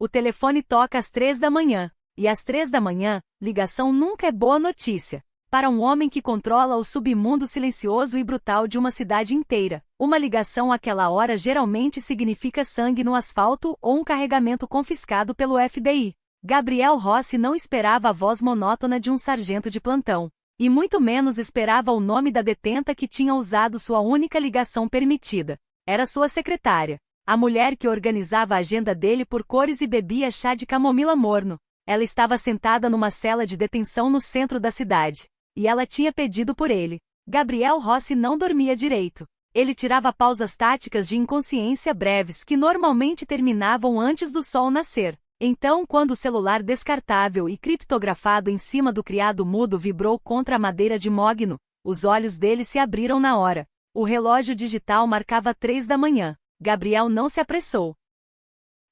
O telefone toca às 3 da manhã. E às 3 da manhã, ligação nunca é boa notícia. Para um homem que controla o submundo silencioso e brutal de uma cidade inteira, uma ligação àquela hora geralmente significa sangue no asfalto ou um carregamento confiscado pelo FBI. Gabriel Rossi não esperava a voz monótona de um sargento de plantão. E muito menos esperava o nome da detenta que tinha usado sua única ligação permitida. Era sua secretária. A mulher que organizava a agenda dele por cores e bebia chá de camomila morno. Ela estava sentada numa cela de detenção no centro da cidade. E ela tinha pedido por ele. Gabriel Rossi não dormia direito. Ele tirava pausas táticas de inconsciência breves que normalmente terminavam antes do sol nascer. Então, quando o celular descartável e criptografado em cima do criado mudo vibrou contra a madeira de mogno, os olhos dele se abriram na hora. O relógio digital marcava 3 da manhã. Gabriel não se apressou.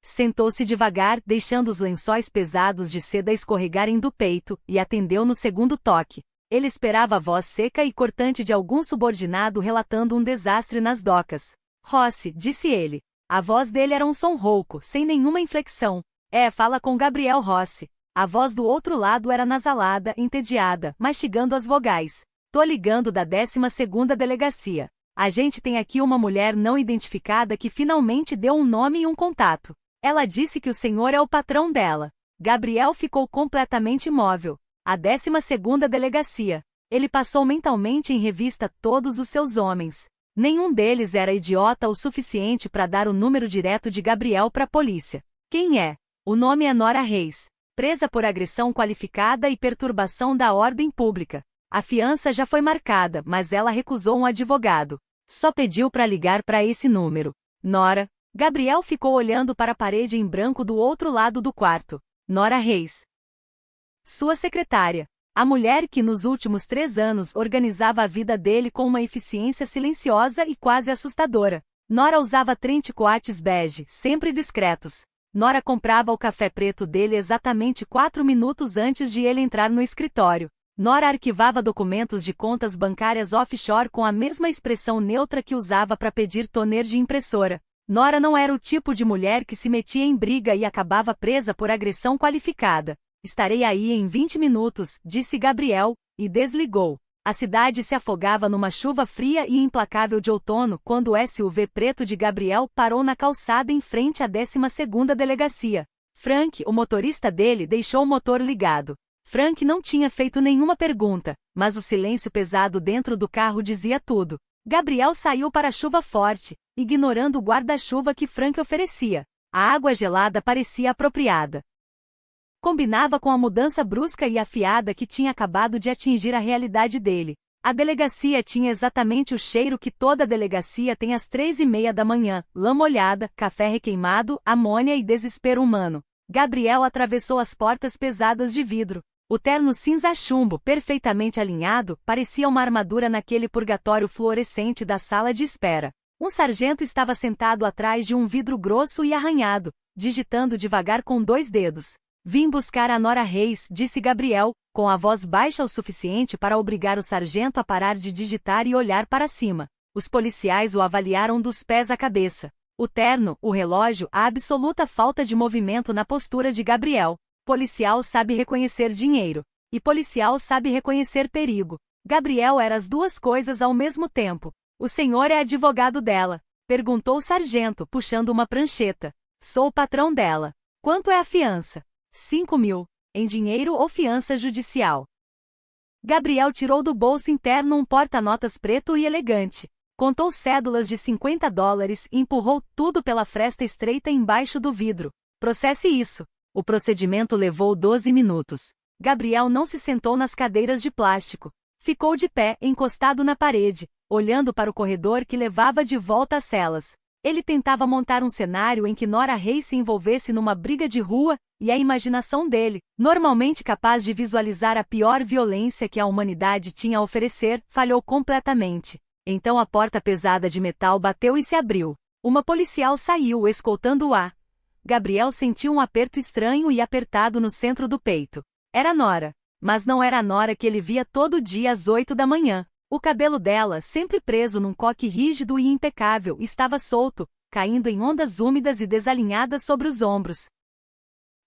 Sentou-se devagar, deixando os lençóis pesados de seda escorregarem do peito, e atendeu no segundo toque. Ele esperava a voz seca e cortante de algum subordinado relatando um desastre nas docas. Rossi, disse ele. A voz dele era um som rouco, sem nenhuma inflexão. Fala com Gabriel Rossi. A voz do outro lado era nasalada, entediada, mastigando as vogais. Tô ligando da 12ª delegacia. A gente tem aqui uma mulher não identificada que finalmente deu um nome e um contato. Ela disse que o senhor é o patrão dela. Gabriel ficou completamente imóvel. A 12ª delegacia. Ele passou mentalmente em revista todos os seus homens. Nenhum deles era idiota o suficiente para dar o número direto de Gabriel para a polícia. Quem é? O nome é Nora Reis. Presa por agressão qualificada e perturbação da ordem pública. A fiança já foi marcada, mas ela recusou um advogado. Só pediu para ligar para esse número. Nora. Gabriel ficou olhando para a parede em branco do outro lado do quarto. Nora Reis. Sua secretária. A mulher que nos últimos 3 anos organizava a vida dele com uma eficiência silenciosa e quase assustadora. Nora usava trench-coats bege, sempre discretos. Nora comprava o café preto dele exatamente 4 minutos antes de ele entrar no escritório. Nora arquivava documentos de contas bancárias offshore com a mesma expressão neutra que usava para pedir toner de impressora. Nora não era o tipo de mulher que se metia em briga e acabava presa por agressão qualificada. Estarei aí em 20 minutos, disse Gabriel, e desligou. A cidade se afogava numa chuva fria e implacável de outono quando o SUV preto de Gabriel parou na calçada em frente à 12ª delegacia. Frank, o motorista dele, deixou o motor ligado. Frank não tinha feito nenhuma pergunta, mas o silêncio pesado dentro do carro dizia tudo. Gabriel saiu para a chuva forte, ignorando o guarda-chuva que Frank oferecia. A água gelada parecia apropriada. Combinava com a mudança brusca e afiada que tinha acabado de atingir a realidade dele. A delegacia tinha exatamente o cheiro que toda delegacia tem às 3:30 da manhã: lã molhada, café requeimado, amônia e desespero humano. Gabriel atravessou as portas pesadas de vidro. O terno cinza chumbo, perfeitamente alinhado, parecia uma armadura naquele purgatório fluorescente da sala de espera. Um sargento estava sentado atrás de um vidro grosso e arranhado, digitando devagar com 2 dedos. Vim buscar a Nora Reis, disse Gabriel, com a voz baixa o suficiente para obrigar o sargento a parar de digitar e olhar para cima. Os policiais o avaliaram dos pés à cabeça. O terno, o relógio, a absoluta falta de movimento na postura de Gabriel. Policial sabe reconhecer dinheiro. E policial sabe reconhecer perigo. Gabriel era as duas coisas ao mesmo tempo. O senhor é advogado dela? Perguntou o sargento, puxando uma prancheta. Sou o patrão dela. Quanto é a fiança? 5.000. Em dinheiro ou fiança judicial? Gabriel tirou do bolso interno um porta-notas preto e elegante. Contou cédulas de $50 e empurrou tudo pela fresta estreita embaixo do vidro. Processe isso. O procedimento levou 12 minutos. Gabriel não se sentou nas cadeiras de plástico. Ficou de pé, encostado na parede, olhando para o corredor que levava de volta às celas. Ele tentava montar um cenário em que Nora Reis se envolvesse numa briga de rua, e a imaginação dele, normalmente capaz de visualizar a pior violência que a humanidade tinha a oferecer, falhou completamente. Então a porta pesada de metal bateu e se abriu. Uma policial saiu, escoltando-a. Gabriel sentiu um aperto estranho e apertado no centro do peito. Era Nora. Mas não era a Nora que ele via todo dia às 8 da manhã. O cabelo dela, sempre preso num coque rígido e impecável, estava solto, caindo em ondas úmidas e desalinhadas sobre os ombros.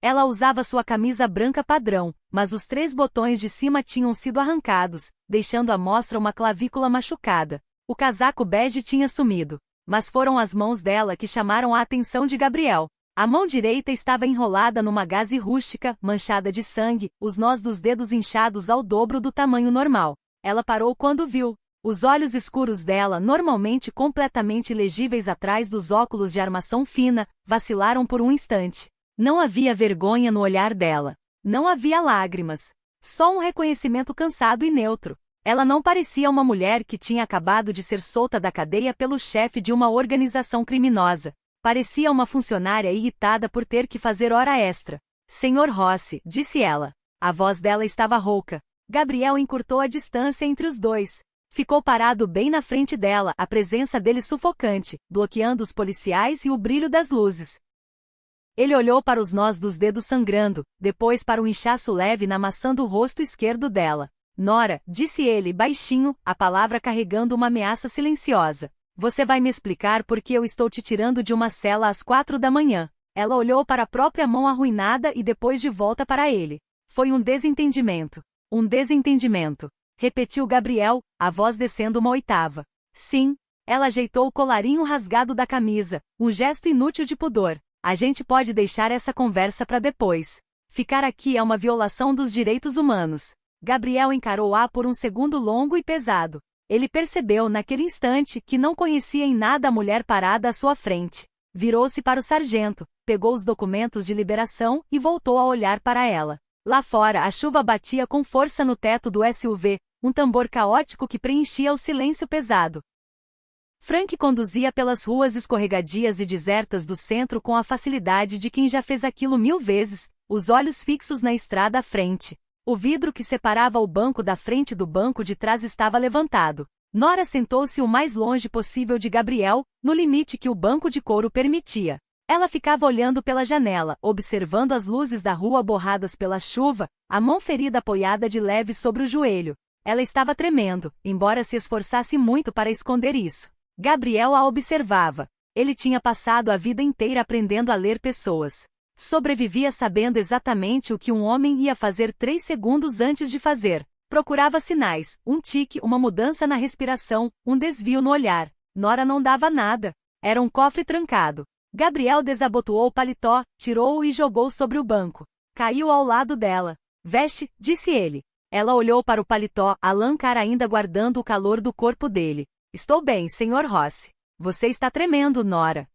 Ela usava sua camisa branca padrão, mas os 3 botões de cima tinham sido arrancados, deixando à mostra uma clavícula machucada. O casaco bege tinha sumido. Mas foram as mãos dela que chamaram a atenção de Gabriel. A mão direita estava enrolada numa gaze rústica, manchada de sangue, os nós dos dedos inchados ao dobro do tamanho normal. Ela parou quando viu. Os olhos escuros dela, normalmente completamente legíveis atrás dos óculos de armação fina, vacilaram por um instante. Não havia vergonha no olhar dela. Não havia lágrimas. Só um reconhecimento cansado e neutro. Ela não parecia uma mulher que tinha acabado de ser solta da cadeia pelo chefe de uma organização criminosa. Parecia uma funcionária irritada por ter que fazer hora extra. Senhor Rossi, disse ela. A voz dela estava rouca. Gabriel encurtou a distância entre os dois. Ficou parado bem na frente dela, a presença dele sufocante, bloqueando os policiais e o brilho das luzes. Ele olhou para os nós dos dedos sangrando, depois para o inchaço leve na maçã do rosto esquerdo dela. Nora, disse ele baixinho, a palavra carregando uma ameaça silenciosa. Você vai me explicar por que eu estou te tirando de uma cela às 4 da manhã. Ela olhou para a própria mão arruinada e depois de volta para ele. Foi um desentendimento. Um desentendimento. Repetiu Gabriel, a voz descendo uma oitava. Sim. Ela ajeitou o colarinho rasgado da camisa, um gesto inútil de pudor. A gente pode deixar essa conversa para depois. Ficar aqui é uma violação dos direitos humanos. Gabriel encarou-a por um segundo longo e pesado. Ele percebeu naquele instante que não conhecia em nada a mulher parada à sua frente. Virou-se para o sargento, pegou os documentos de liberação e voltou a olhar para ela. Lá fora a chuva batia com força no teto do SUV, um tambor caótico que preenchia o silêncio pesado. Frank conduzia pelas ruas escorregadias e desertas do centro com a facilidade de quem já fez aquilo 1000 vezes, os olhos fixos na estrada à frente. O vidro que separava o banco da frente do banco de trás estava levantado. Nora sentou-se o mais longe possível de Gabriel, no limite que o banco de couro permitia. Ela ficava olhando pela janela, observando as luzes da rua borradas pela chuva, a mão ferida apoiada de leve sobre o joelho. Ela estava tremendo, embora se esforçasse muito para esconder isso. Gabriel a observava. Ele tinha passado a vida inteira aprendendo a ler pessoas. Sobrevivia sabendo exatamente o que um homem ia fazer 3 segundos antes de fazer. Procurava sinais, um tique, uma mudança na respiração, um desvio no olhar. Nora não dava nada. Era um cofre trancado. Gabriel desabotoou o paletó, tirou-o e jogou sobre o banco. Caiu ao lado dela. Veste, disse ele. Ela olhou para o paletó, Alancar ainda guardando o calor do corpo dele. Estou bem, Sr. Rossi. Você está tremendo, Nora.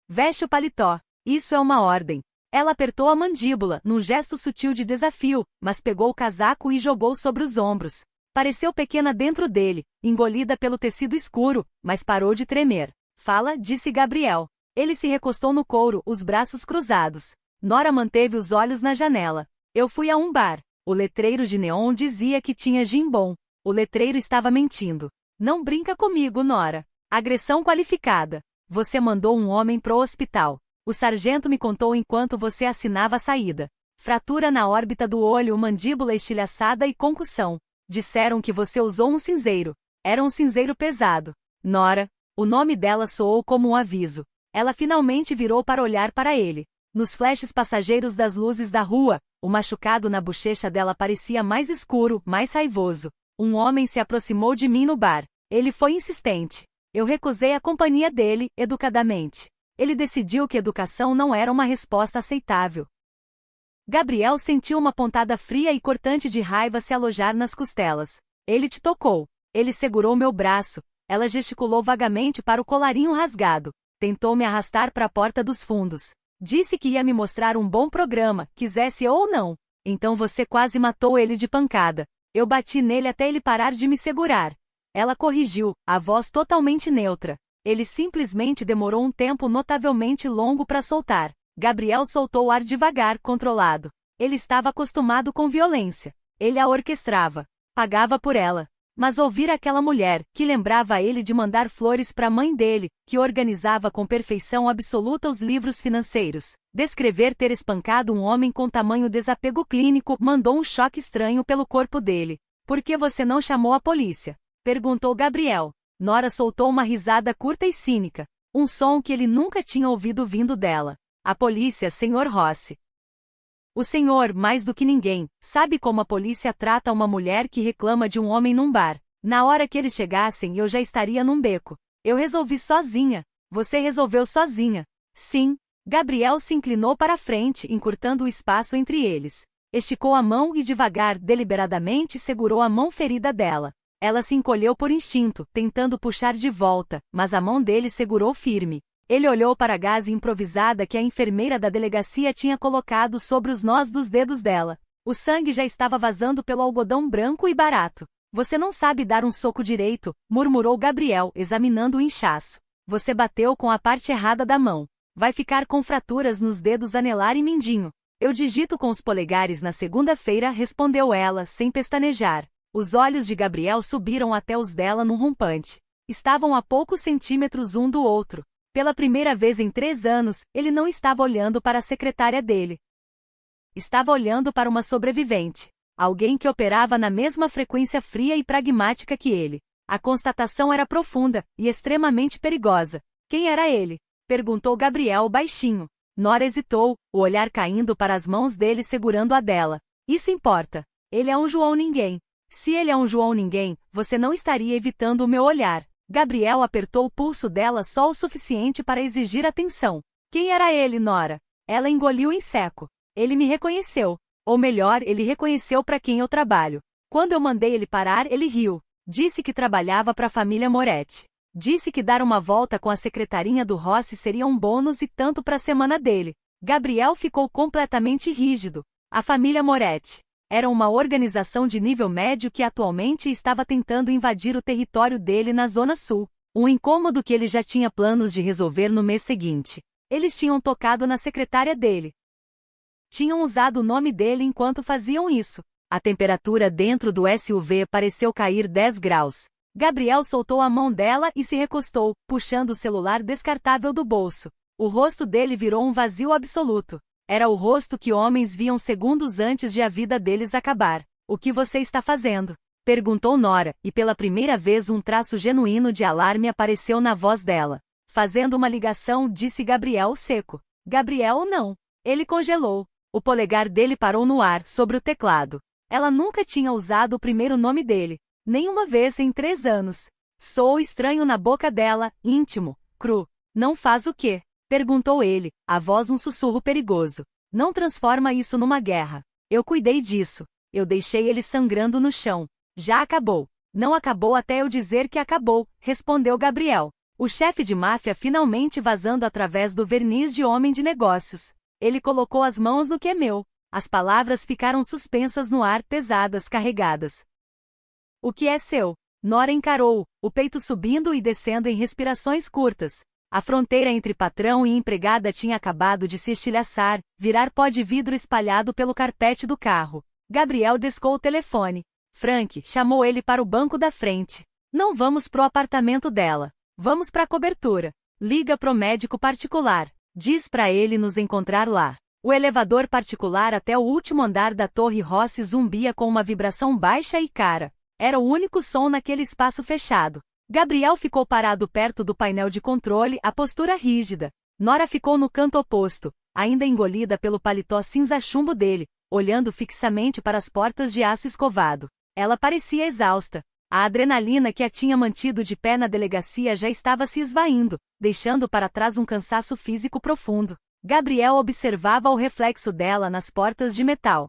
Veste o paletó. Isso é uma ordem. Ela apertou a mandíbula, num gesto sutil de desafio, mas pegou o casaco e jogou sobre os ombros. Pareceu pequena dentro dele, engolida pelo tecido escuro, mas parou de tremer. Fala, disse Gabriel. Ele se recostou no couro, os braços cruzados. Nora manteve os olhos na janela. Eu fui a um bar. O letreiro de neon dizia que tinha gin bom. O letreiro estava mentindo. Não brinca comigo, Nora. Agressão qualificada. Você mandou um homem pro hospital. O sargento me contou enquanto você assinava a saída. Fratura na órbita do olho, mandíbula estilhaçada e concussão. Disseram que você usou um cinzeiro. Era um cinzeiro pesado. Nora. O nome dela soou como um aviso. Ela finalmente virou para olhar para ele. Nos flashes passageiros das luzes da rua, o machucado na bochecha dela parecia mais escuro, mais raivoso. Um homem se aproximou de mim no bar. Ele foi insistente. Eu recusei a companhia dele, educadamente. Ele decidiu que educação não era uma resposta aceitável. Gabriel sentiu uma pontada fria e cortante de raiva se alojar nas costelas. Ele te tocou. Ele segurou meu braço. Ela gesticulou vagamente para o colarinho rasgado. Tentou me arrastar para a porta dos fundos. Disse que ia me mostrar um bom programa, quisesse ou não. Então você quase matou ele de pancada. Eu bati nele até ele parar de me segurar. Ela corrigiu, a voz totalmente neutra. Ele simplesmente demorou um tempo notavelmente longo para soltar. Gabriel soltou o ar devagar, controlado. Ele estava acostumado com violência. Ele a orquestrava. Pagava por ela. Mas ouvir aquela mulher, que lembrava ele de mandar flores para a mãe dele, que organizava com perfeição absoluta os livros financeiros, descrever ter espancado um homem com tamanho desapego clínico, mandou um choque estranho pelo corpo dele. Por que você não chamou a polícia? Perguntou Gabriel. Nora soltou uma risada curta e cínica. Um som que ele nunca tinha ouvido vindo dela. A polícia, Sr. Rossi. O senhor, mais do que ninguém, sabe como a polícia trata uma mulher que reclama de um homem num bar. Na hora que eles chegassem eu já estaria num beco. Eu resolvi sozinha. Você resolveu sozinha. Sim. Gabriel se inclinou para a frente, encurtando o espaço entre eles. Esticou a mão e devagar, deliberadamente segurou a mão ferida dela. Ela se encolheu por instinto, tentando puxar de volta, mas a mão dele segurou firme. Ele olhou para a gaze improvisada que a enfermeira da delegacia tinha colocado sobre os nós dos dedos dela. O sangue já estava vazando pelo algodão branco e barato. Você não sabe dar um soco direito, murmurou Gabriel, examinando o inchaço. Você bateu com a parte errada da mão. Vai ficar com fraturas nos dedos anelar e mindinho. Eu digito com os polegares na segunda-feira, respondeu ela, sem pestanejar. Os olhos de Gabriel subiram até os dela num rompante. Estavam a poucos centímetros um do outro. Pela primeira vez em 3 anos, ele não estava olhando para a secretária dele. Estava olhando para uma sobrevivente. Alguém que operava na mesma frequência fria e pragmática que ele. A constatação era profunda e extremamente perigosa. Quem era ele? Perguntou Gabriel baixinho. Nora hesitou, o olhar caindo para as mãos dele segurando a dela. Isso importa. Ele é um João Ninguém. Se ele é um João Ninguém, você não estaria evitando o meu olhar. Gabriel apertou o pulso dela só o suficiente para exigir atenção. Quem era ele, Nora? Ela engoliu em seco. Ele me reconheceu. Ou melhor, ele reconheceu para quem eu trabalho. Quando eu mandei ele parar, ele riu. Disse que trabalhava para a família Moretti. Disse que dar uma volta com a secretarinha do Rossi seria um bônus e tanto para a semana dele. Gabriel ficou completamente rígido. A família Moretti era uma organização de nível médio que atualmente estava tentando invadir o território dele na Zona Sul. Um incômodo que ele já tinha planos de resolver no mês seguinte. Eles tinham tocado na secretária dele. Tinham usado o nome dele enquanto faziam isso. A temperatura dentro do SUV pareceu cair 10 graus. Gabriel soltou a mão dela e se recostou, puxando o celular descartável do bolso. O rosto dele virou um vazio absoluto. Era o rosto que homens viam segundos antes de a vida deles acabar. O que você está fazendo? Perguntou Nora, e pela primeira vez um traço genuíno de alarme apareceu na voz dela. Fazendo uma ligação, disse Gabriel seco. Gabriel não. Ele congelou. O polegar dele parou no ar, sobre o teclado. Ela nunca tinha usado o primeiro nome dele. Nenhuma vez em 3 anos. Soou estranho na boca dela, íntimo, cru. Não faz o quê? Perguntou ele, a voz um sussurro perigoso. Não transforma isso numa guerra. Eu cuidei disso. Eu deixei ele sangrando no chão. Já acabou. Não acabou até eu dizer que acabou, respondeu Gabriel. O chefe de máfia finalmente vazando através do verniz de homem de negócios. Ele colocou as mãos no que é meu. As palavras ficaram suspensas no ar, pesadas, carregadas. O que é seu? Nora encarou, o peito subindo e descendo em respirações curtas. A fronteira entre patrão e empregada tinha acabado de se estilhaçar, virar pó de vidro espalhado pelo carpete do carro. Gabriel descou o telefone. Frank chamou ele para o banco da frente. Não vamos pro apartamento dela. Vamos pra cobertura. Liga pro médico particular. Diz pra ele nos encontrar lá. O elevador particular até o último andar da Torre Rossi zumbia com uma vibração baixa e cara. Era o único som naquele espaço fechado. Gabriel ficou parado perto do painel de controle, a postura rígida. Nora ficou no canto oposto, ainda engolida pelo paletó cinza-chumbo dele, olhando fixamente para as portas de aço escovado. Ela parecia exausta. A adrenalina que a tinha mantido de pé na delegacia já estava se esvaindo, deixando para trás um cansaço físico profundo. Gabriel observava o reflexo dela nas portas de metal.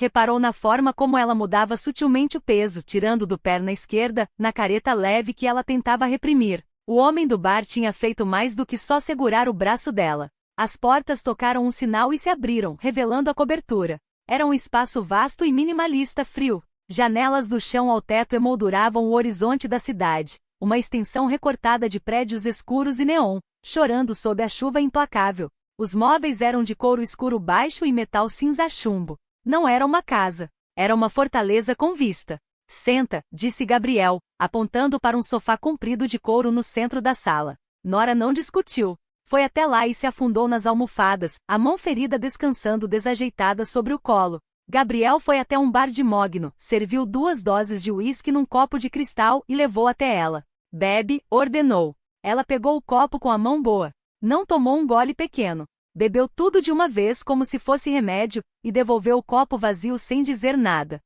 Reparou na forma como ela mudava sutilmente o peso, tirando do perna esquerda, na careta leve que ela tentava reprimir. O homem do bar tinha feito mais do que só segurar o braço dela. As portas tocaram um sinal e se abriram, revelando a cobertura. Era um espaço vasto e minimalista frio. Janelas do chão ao teto emolduravam o horizonte da cidade. Uma extensão recortada de prédios escuros e neon, chorando sob a chuva implacável. Os móveis eram de couro escuro baixo e metal cinza-chumbo. Não era uma casa. Era uma fortaleza com vista. Senta, disse Gabriel, apontando para um sofá comprido de couro no centro da sala. Nora não discutiu. Foi até lá e se afundou nas almofadas, a mão ferida descansando desajeitada sobre o colo. Gabriel foi até um bar de mogno, serviu 2 doses de uísque num copo de cristal e levou até ela. Bebe, ordenou. Ela pegou o copo com a mão boa. Não tomou um gole pequeno. Bebeu tudo de uma vez como se fosse remédio, e devolveu o copo vazio sem dizer nada.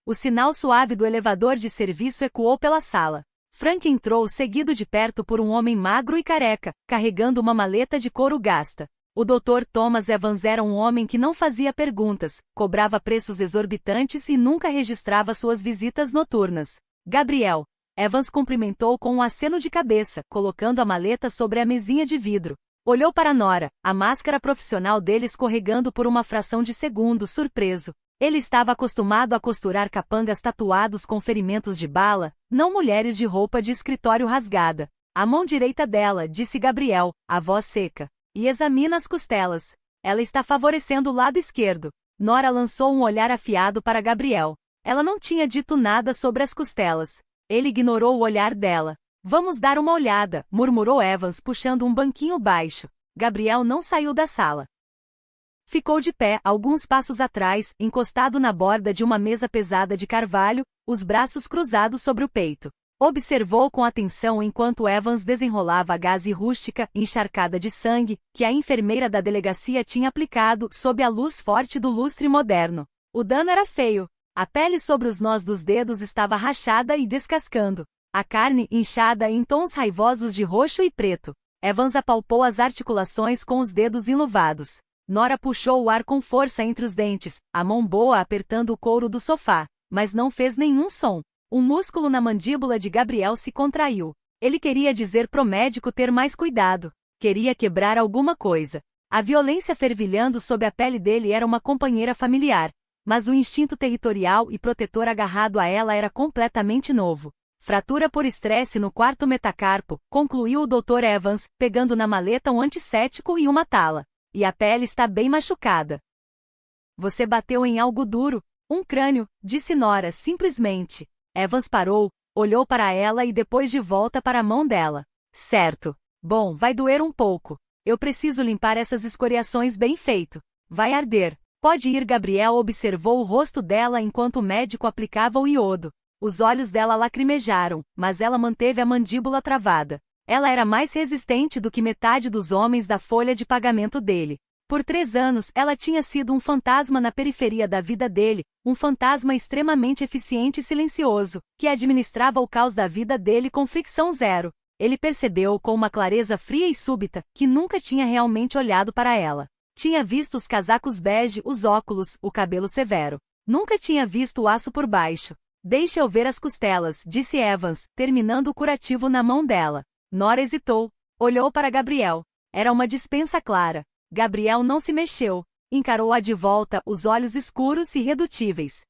O sinal suave do elevador de serviço ecoou pela sala. Frank entrou seguido de perto por um homem magro e careca, carregando uma maleta de couro gasta. O Dr. Thomas Evans era um homem que não fazia perguntas, cobrava preços exorbitantes e nunca registrava suas visitas noturnas. Gabriel. Evans cumprimentou com um aceno de cabeça, colocando a maleta sobre a mesinha de vidro. Olhou para Nora, a máscara profissional dele escorregando por uma fração de segundo, surpreso. Ele estava acostumado a costurar capangas tatuados com ferimentos de bala, não mulheres de roupa de escritório rasgada. A mão direita dela, disse Gabriel, a voz seca. E examina as costelas. Ela está favorecendo o lado esquerdo. Nora lançou um olhar afiado para Gabriel. Ela não tinha dito nada sobre as costelas. Ele ignorou o olhar dela. Vamos dar uma olhada, murmurou Evans puxando um banquinho baixo. Gabriel não saiu da sala. Ficou de pé, alguns passos atrás, encostado na borda de uma mesa pesada de carvalho, os braços cruzados sobre o peito. Observou com atenção enquanto Evans desenrolava a gaze rústica, encharcada de sangue, que a enfermeira da delegacia tinha aplicado sob a luz forte do lustre moderno. O dano era feio. A pele sobre os nós dos dedos estava rachada e descascando. A carne inchada em tons raivosos de roxo e preto. Evans apalpou as articulações com os dedos enluvados. Nora puxou o ar com força entre os dentes, a mão boa apertando o couro do sofá, mas não fez nenhum som. Um músculo na mandíbula de Gabriel se contraiu. Ele queria dizer pro médico ter mais cuidado. Queria quebrar alguma coisa. A violência fervilhando sob a pele dele era uma companheira familiar, mas o instinto territorial e protetor agarrado a ela era completamente novo. Fratura por estresse no quarto metacarpo, concluiu o Dr. Evans, pegando na maleta um antisséptico e uma tala. E a pele está bem machucada. Você bateu em algo duro, um crânio, disse Nora simplesmente. Evans parou, olhou para ela e depois de volta para a mão dela. Certo. Bom, vai doer um pouco. Eu preciso limpar essas escoriações bem feito. Vai arder. Pode ir. Gabriel observou o rosto dela enquanto o médico aplicava o iodo. Os olhos dela lacrimejaram, mas ela manteve a mandíbula travada. Ela era mais resistente do que metade dos homens da folha de pagamento dele. Por 3 anos, ela tinha sido um fantasma na periferia da vida dele, um fantasma extremamente eficiente e silencioso, que administrava o caos da vida dele com fricção zero. Ele percebeu com uma clareza fria e súbita, que nunca tinha realmente olhado para ela. Tinha visto os casacos bege, os óculos, o cabelo severo. Nunca tinha visto o aço por baixo. Deixa eu ver as costelas, disse Evans, terminando o curativo na mão dela. Nora hesitou. Olhou para Gabriel. Era uma dispensa clara. Gabriel não se mexeu. Encarou-a de volta, os olhos escuros e irredutíveis.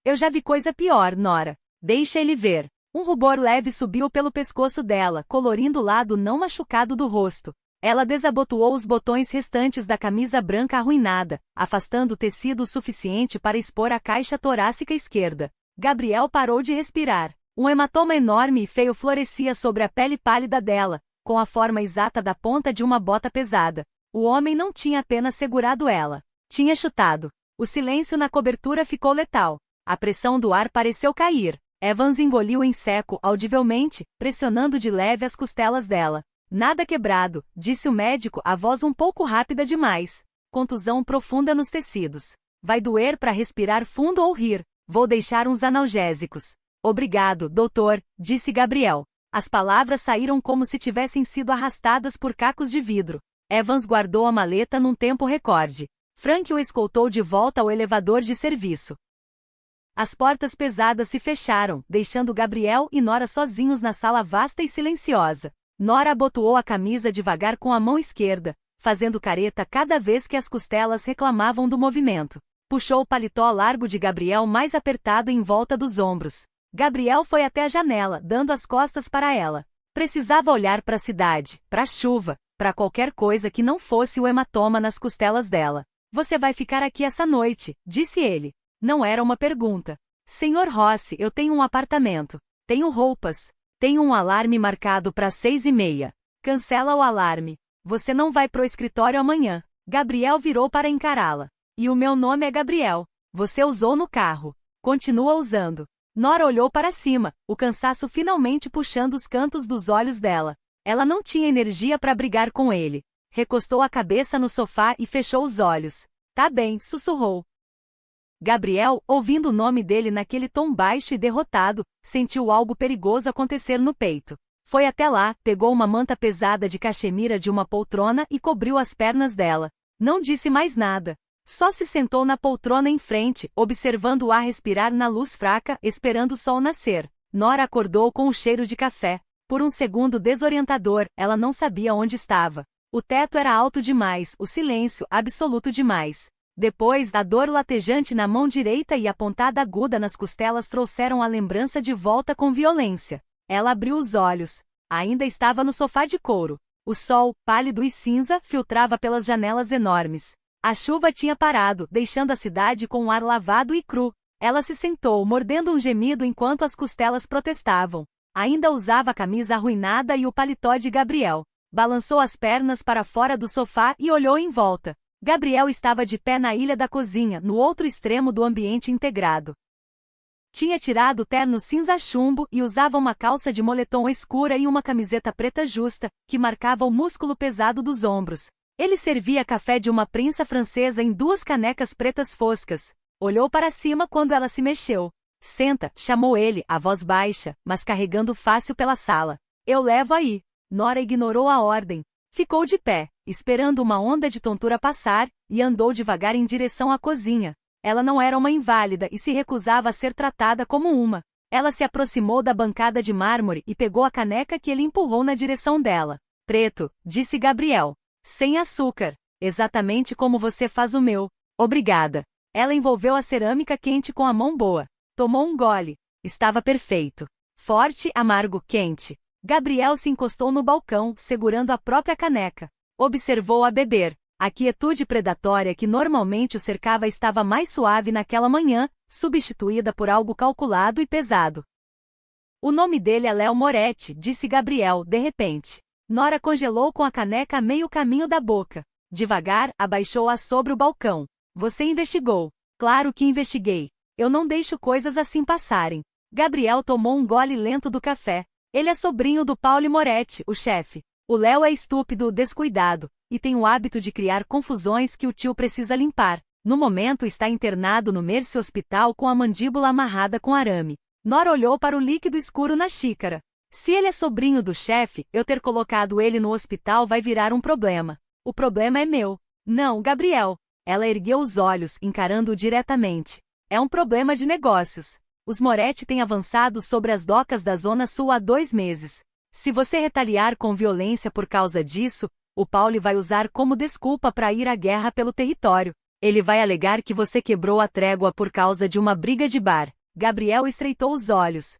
Eu já vi coisa pior, Nora. Deixa ele ver. Um rubor leve subiu pelo pescoço dela, colorindo o lado não machucado do rosto. Ela desabotoou os botões restantes da camisa branca arruinada, afastando o tecido o suficiente para expor a caixa torácica esquerda. Gabriel parou de respirar. Um hematoma enorme e feio florescia sobre a pele pálida dela, com a forma exata da ponta de uma bota pesada. O homem não tinha apenas segurado ela. Tinha chutado. O silêncio na cobertura ficou letal. A pressão do ar pareceu cair. Evans engoliu em seco, audivelmente, pressionando de leve as costelas dela. Nada quebrado, disse o médico, a voz um pouco rápida demais. Contusão profunda nos tecidos. Vai doer para respirar fundo ou rir. Vou deixar uns analgésicos. Obrigado, doutor, disse Gabriel. As palavras saíram como se tivessem sido arrastadas por cacos de vidro. Evans guardou a maleta num tempo recorde. Frank o escoltou de volta ao elevador de serviço. As portas pesadas se fecharam, deixando Gabriel e Nora sozinhos na sala vasta e silenciosa. Nora abotoou a camisa devagar com a mão esquerda, fazendo careta cada vez que as costelas reclamavam do movimento. Puxou o paletó largo de Gabriel mais apertado em volta dos ombros. Gabriel foi até a janela, dando as costas para ela. Precisava olhar para a cidade, para a chuva, para qualquer coisa que não fosse o hematoma nas costelas dela. Você vai ficar aqui essa noite, disse ele. Não era uma pergunta. Senhor Rossi, eu tenho um apartamento. Tenho roupas. Tenho um alarme marcado para 6h30. Cancela o alarme. Você não vai pro escritório amanhã. Gabriel virou para encará-la. E o meu nome é Gabriel. Você usou no carro. Continua usando. Nora olhou para cima, o cansaço finalmente puxando os cantos dos olhos dela. Ela não tinha energia para brigar com ele. recostou a cabeça no sofá e fechou os olhos. Tá bem, sussurrou. Gabriel, ouvindo o nome dele naquele tom baixo e derrotado, sentiu algo perigoso acontecer no peito. Foi até lá, pegou uma manta pesada de cachemira de uma poltrona e cobriu as pernas dela. Não disse mais nada. Só se sentou na poltrona em frente, observando-o a respirar na luz fraca, esperando o sol nascer. Nora acordou com o cheiro de café. Por um segundo desorientador, ela não sabia onde estava. O teto era alto demais, o silêncio absoluto demais. Depois, a dor latejante na mão direita e a pontada aguda nas costelas trouxeram a lembrança de volta com violência. Ela abriu os olhos. Ainda estava no sofá de couro. O sol, pálido e cinza, filtrava pelas janelas enormes. A chuva tinha parado, deixando a cidade com um ar lavado e cru. Ela se sentou, mordendo um gemido enquanto as costelas protestavam. Ainda usava a camisa arruinada e o paletó de Gabriel. Balançou as pernas para fora do sofá e olhou em volta. Gabriel estava de pé na ilha da cozinha, no outro extremo do ambiente integrado. Tinha tirado o terno cinza chumbo e usava uma calça de moletom escura e uma camiseta preta justa, que marcava o músculo pesado dos ombros. Ele servia café de uma prensa francesa em 2 canecas pretas foscas. Olhou para cima quando ela se mexeu. Senta, chamou ele, a voz baixa, mas carregando fácil pela sala. Eu levo aí. Nora ignorou a ordem. Ficou de pé, esperando uma onda de tontura passar, e andou devagar em direção à cozinha. Ela não era uma inválida e se recusava a ser tratada como uma. Ela se aproximou da bancada de mármore e pegou a caneca que ele empurrou na direção dela. Preto, disse Gabriel. Sem açúcar. Exatamente como você faz o meu. Obrigada. Ela envolveu a cerâmica quente com a mão boa. Tomou um gole. Estava perfeito. Forte, amargo, quente. Gabriel se encostou no balcão, segurando a própria caneca. Observou-a beber. A quietude predatória que normalmente o cercava estava mais suave naquela manhã, substituída por algo calculado e pesado. O nome dele é Léo Moretti, disse Gabriel, de repente. Nora congelou com a caneca a meio caminho da boca. Devagar, abaixou-a sobre o balcão. Você investigou. Claro que investiguei. Eu não deixo coisas assim passarem. Gabriel tomou um gole lento do café. Ele é sobrinho do Paulo Moretti, o chefe. O Léo é estúpido, descuidado, e tem o hábito de criar confusões que o tio precisa limpar. No momento está internado no Mercy Hospital com a mandíbula amarrada com arame. Nora olhou para o líquido escuro na xícara. Se ele é sobrinho do chefe, eu ter colocado ele no hospital vai virar um problema. O problema é meu. Não, Gabriel. Ela ergueu os olhos, encarando-o diretamente. É um problema de negócios. Os Moretti têm avançado sobre as docas da Zona Sul há 2 meses. Se você retaliar com violência por causa disso, o Paulo vai usar como desculpa para ir à guerra pelo território. Ele vai alegar que você quebrou a trégua por causa de uma briga de bar. Gabriel estreitou os olhos.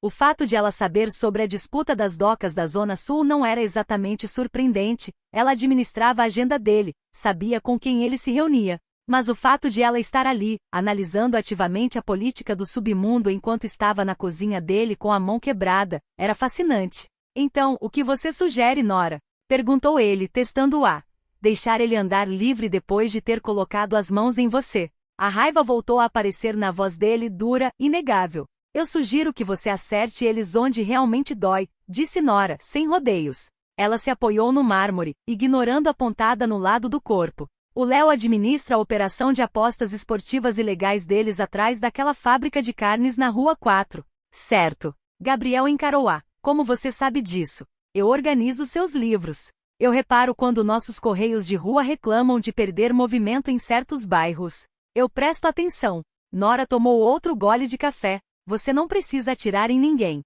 O fato de ela saber sobre a disputa das docas da Zona Sul não era exatamente surpreendente. Ela administrava a agenda dele, sabia com quem ele se reunia. Mas o fato de ela estar ali, analisando ativamente a política do submundo enquanto estava na cozinha dele com a mão quebrada, era fascinante. Então, o que você sugere, Nora? Perguntou ele, testando-a. Deixar ele andar livre depois de ter colocado as mãos em você. A raiva voltou a aparecer na voz dele, dura, inegável. Eu sugiro que você acerte eles onde realmente dói, disse Nora, sem rodeios. Ela se apoiou no mármore, ignorando a pontada no lado do corpo. O Léo administra a operação de apostas esportivas ilegais deles atrás daquela fábrica de carnes na Rua 4. Certo. Gabriel encarou-a. Como você sabe disso? Eu organizo seus livros. Eu reparo quando nossos correios de rua reclamam de perder movimento em certos bairros. Eu presto atenção. Nora tomou outro gole de café. Você não precisa atirar em ninguém.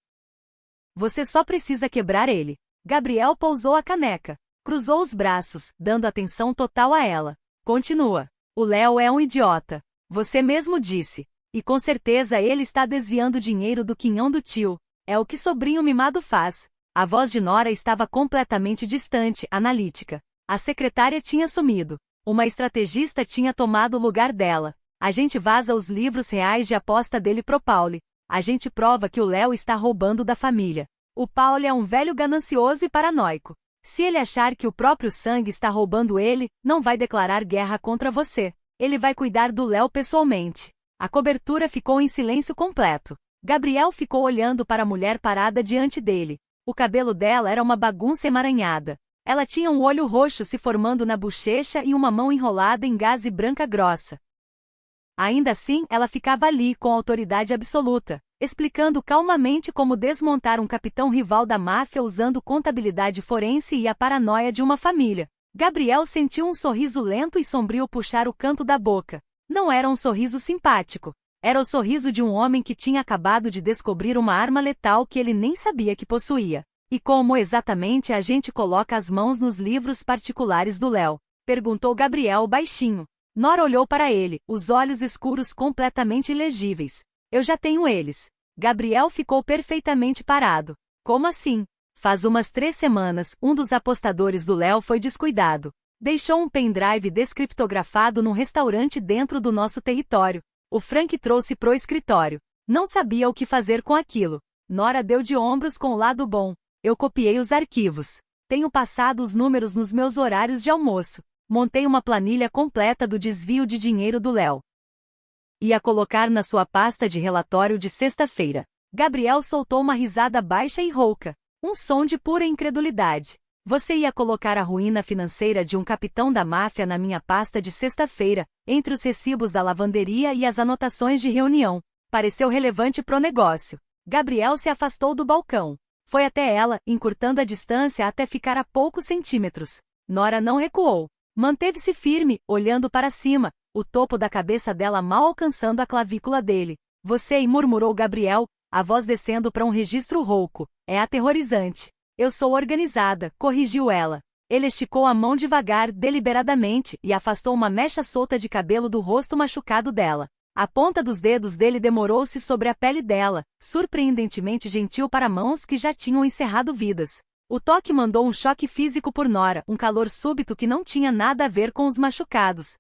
Você só precisa quebrar ele. Gabriel pousou a caneca. Cruzou os braços, dando atenção total a ela. Continua. O Léo é um idiota. Você mesmo disse. E com certeza ele está desviando dinheiro do quinhão do tio. É o que sobrinho mimado faz. A voz de Nora estava completamente distante, analítica. A secretária tinha sumido. Uma estrategista tinha tomado o lugar dela. A gente vaza os livros reais de aposta dele pro Pauli. A gente prova que o Léo está roubando da família. O Pauli é um velho ganancioso e paranoico. Se ele achar que o próprio sangue está roubando ele, não vai declarar guerra contra você. Ele vai cuidar do Léo pessoalmente. A cobertura ficou em silêncio completo. Gabriel ficou olhando para a mulher parada diante dele. O cabelo dela era uma bagunça emaranhada. Ela tinha um olho roxo se formando na bochecha e uma mão enrolada em gaze branca grossa. Ainda assim, ela ficava ali com autoridade absoluta, explicando calmamente como desmontar um capitão rival da máfia usando contabilidade forense e a paranoia de uma família. Gabriel sentiu um sorriso lento e sombrio puxar o canto da boca. Não era um sorriso simpático. Era o sorriso de um homem que tinha acabado de descobrir uma arma letal que ele nem sabia que possuía. E como exatamente a gente coloca as mãos nos livros particulares do Léo? Perguntou Gabriel baixinho. Nora olhou para ele, os olhos escuros completamente ilegíveis. Eu já tenho eles. Gabriel ficou perfeitamente parado. Como assim? Faz umas 3 semanas, um dos apostadores do Léo foi descuidado. Deixou um pendrive descriptografado num restaurante dentro do nosso território. O Frank trouxe pro escritório. Não sabia o que fazer com aquilo. Nora deu de ombros com o lado bom. Eu copiei os arquivos. Tenho passado os números nos meus horários de almoço. Montei uma planilha completa do desvio de dinheiro do Léo. Ia colocar na sua pasta de relatório de sexta-feira. Gabriel soltou uma risada baixa e rouca. Um som de pura incredulidade. Você ia colocar a ruína financeira de um capitão da máfia na minha pasta de sexta-feira, entre os recibos da lavanderia e as anotações de reunião. Pareceu relevante pro negócio. Gabriel se afastou do balcão. Foi até ela, encurtando a distância até ficar a poucos centímetros. Nora não recuou. Manteve-se firme, olhando para cima, o topo da cabeça dela mal alcançando a clavícula dele. Você, murmurou Gabriel, a voz descendo para um registro rouco. É aterrorizante. Eu sou organizada, corrigiu ela. Ele esticou a mão devagar, deliberadamente, e afastou uma mecha solta de cabelo do rosto machucado dela. A ponta dos dedos dele demorou-se sobre a pele dela, surpreendentemente gentil para mãos que já tinham encerrado vidas. O toque mandou um choque físico por Nora, um calor súbito que não tinha nada a ver com os machucados.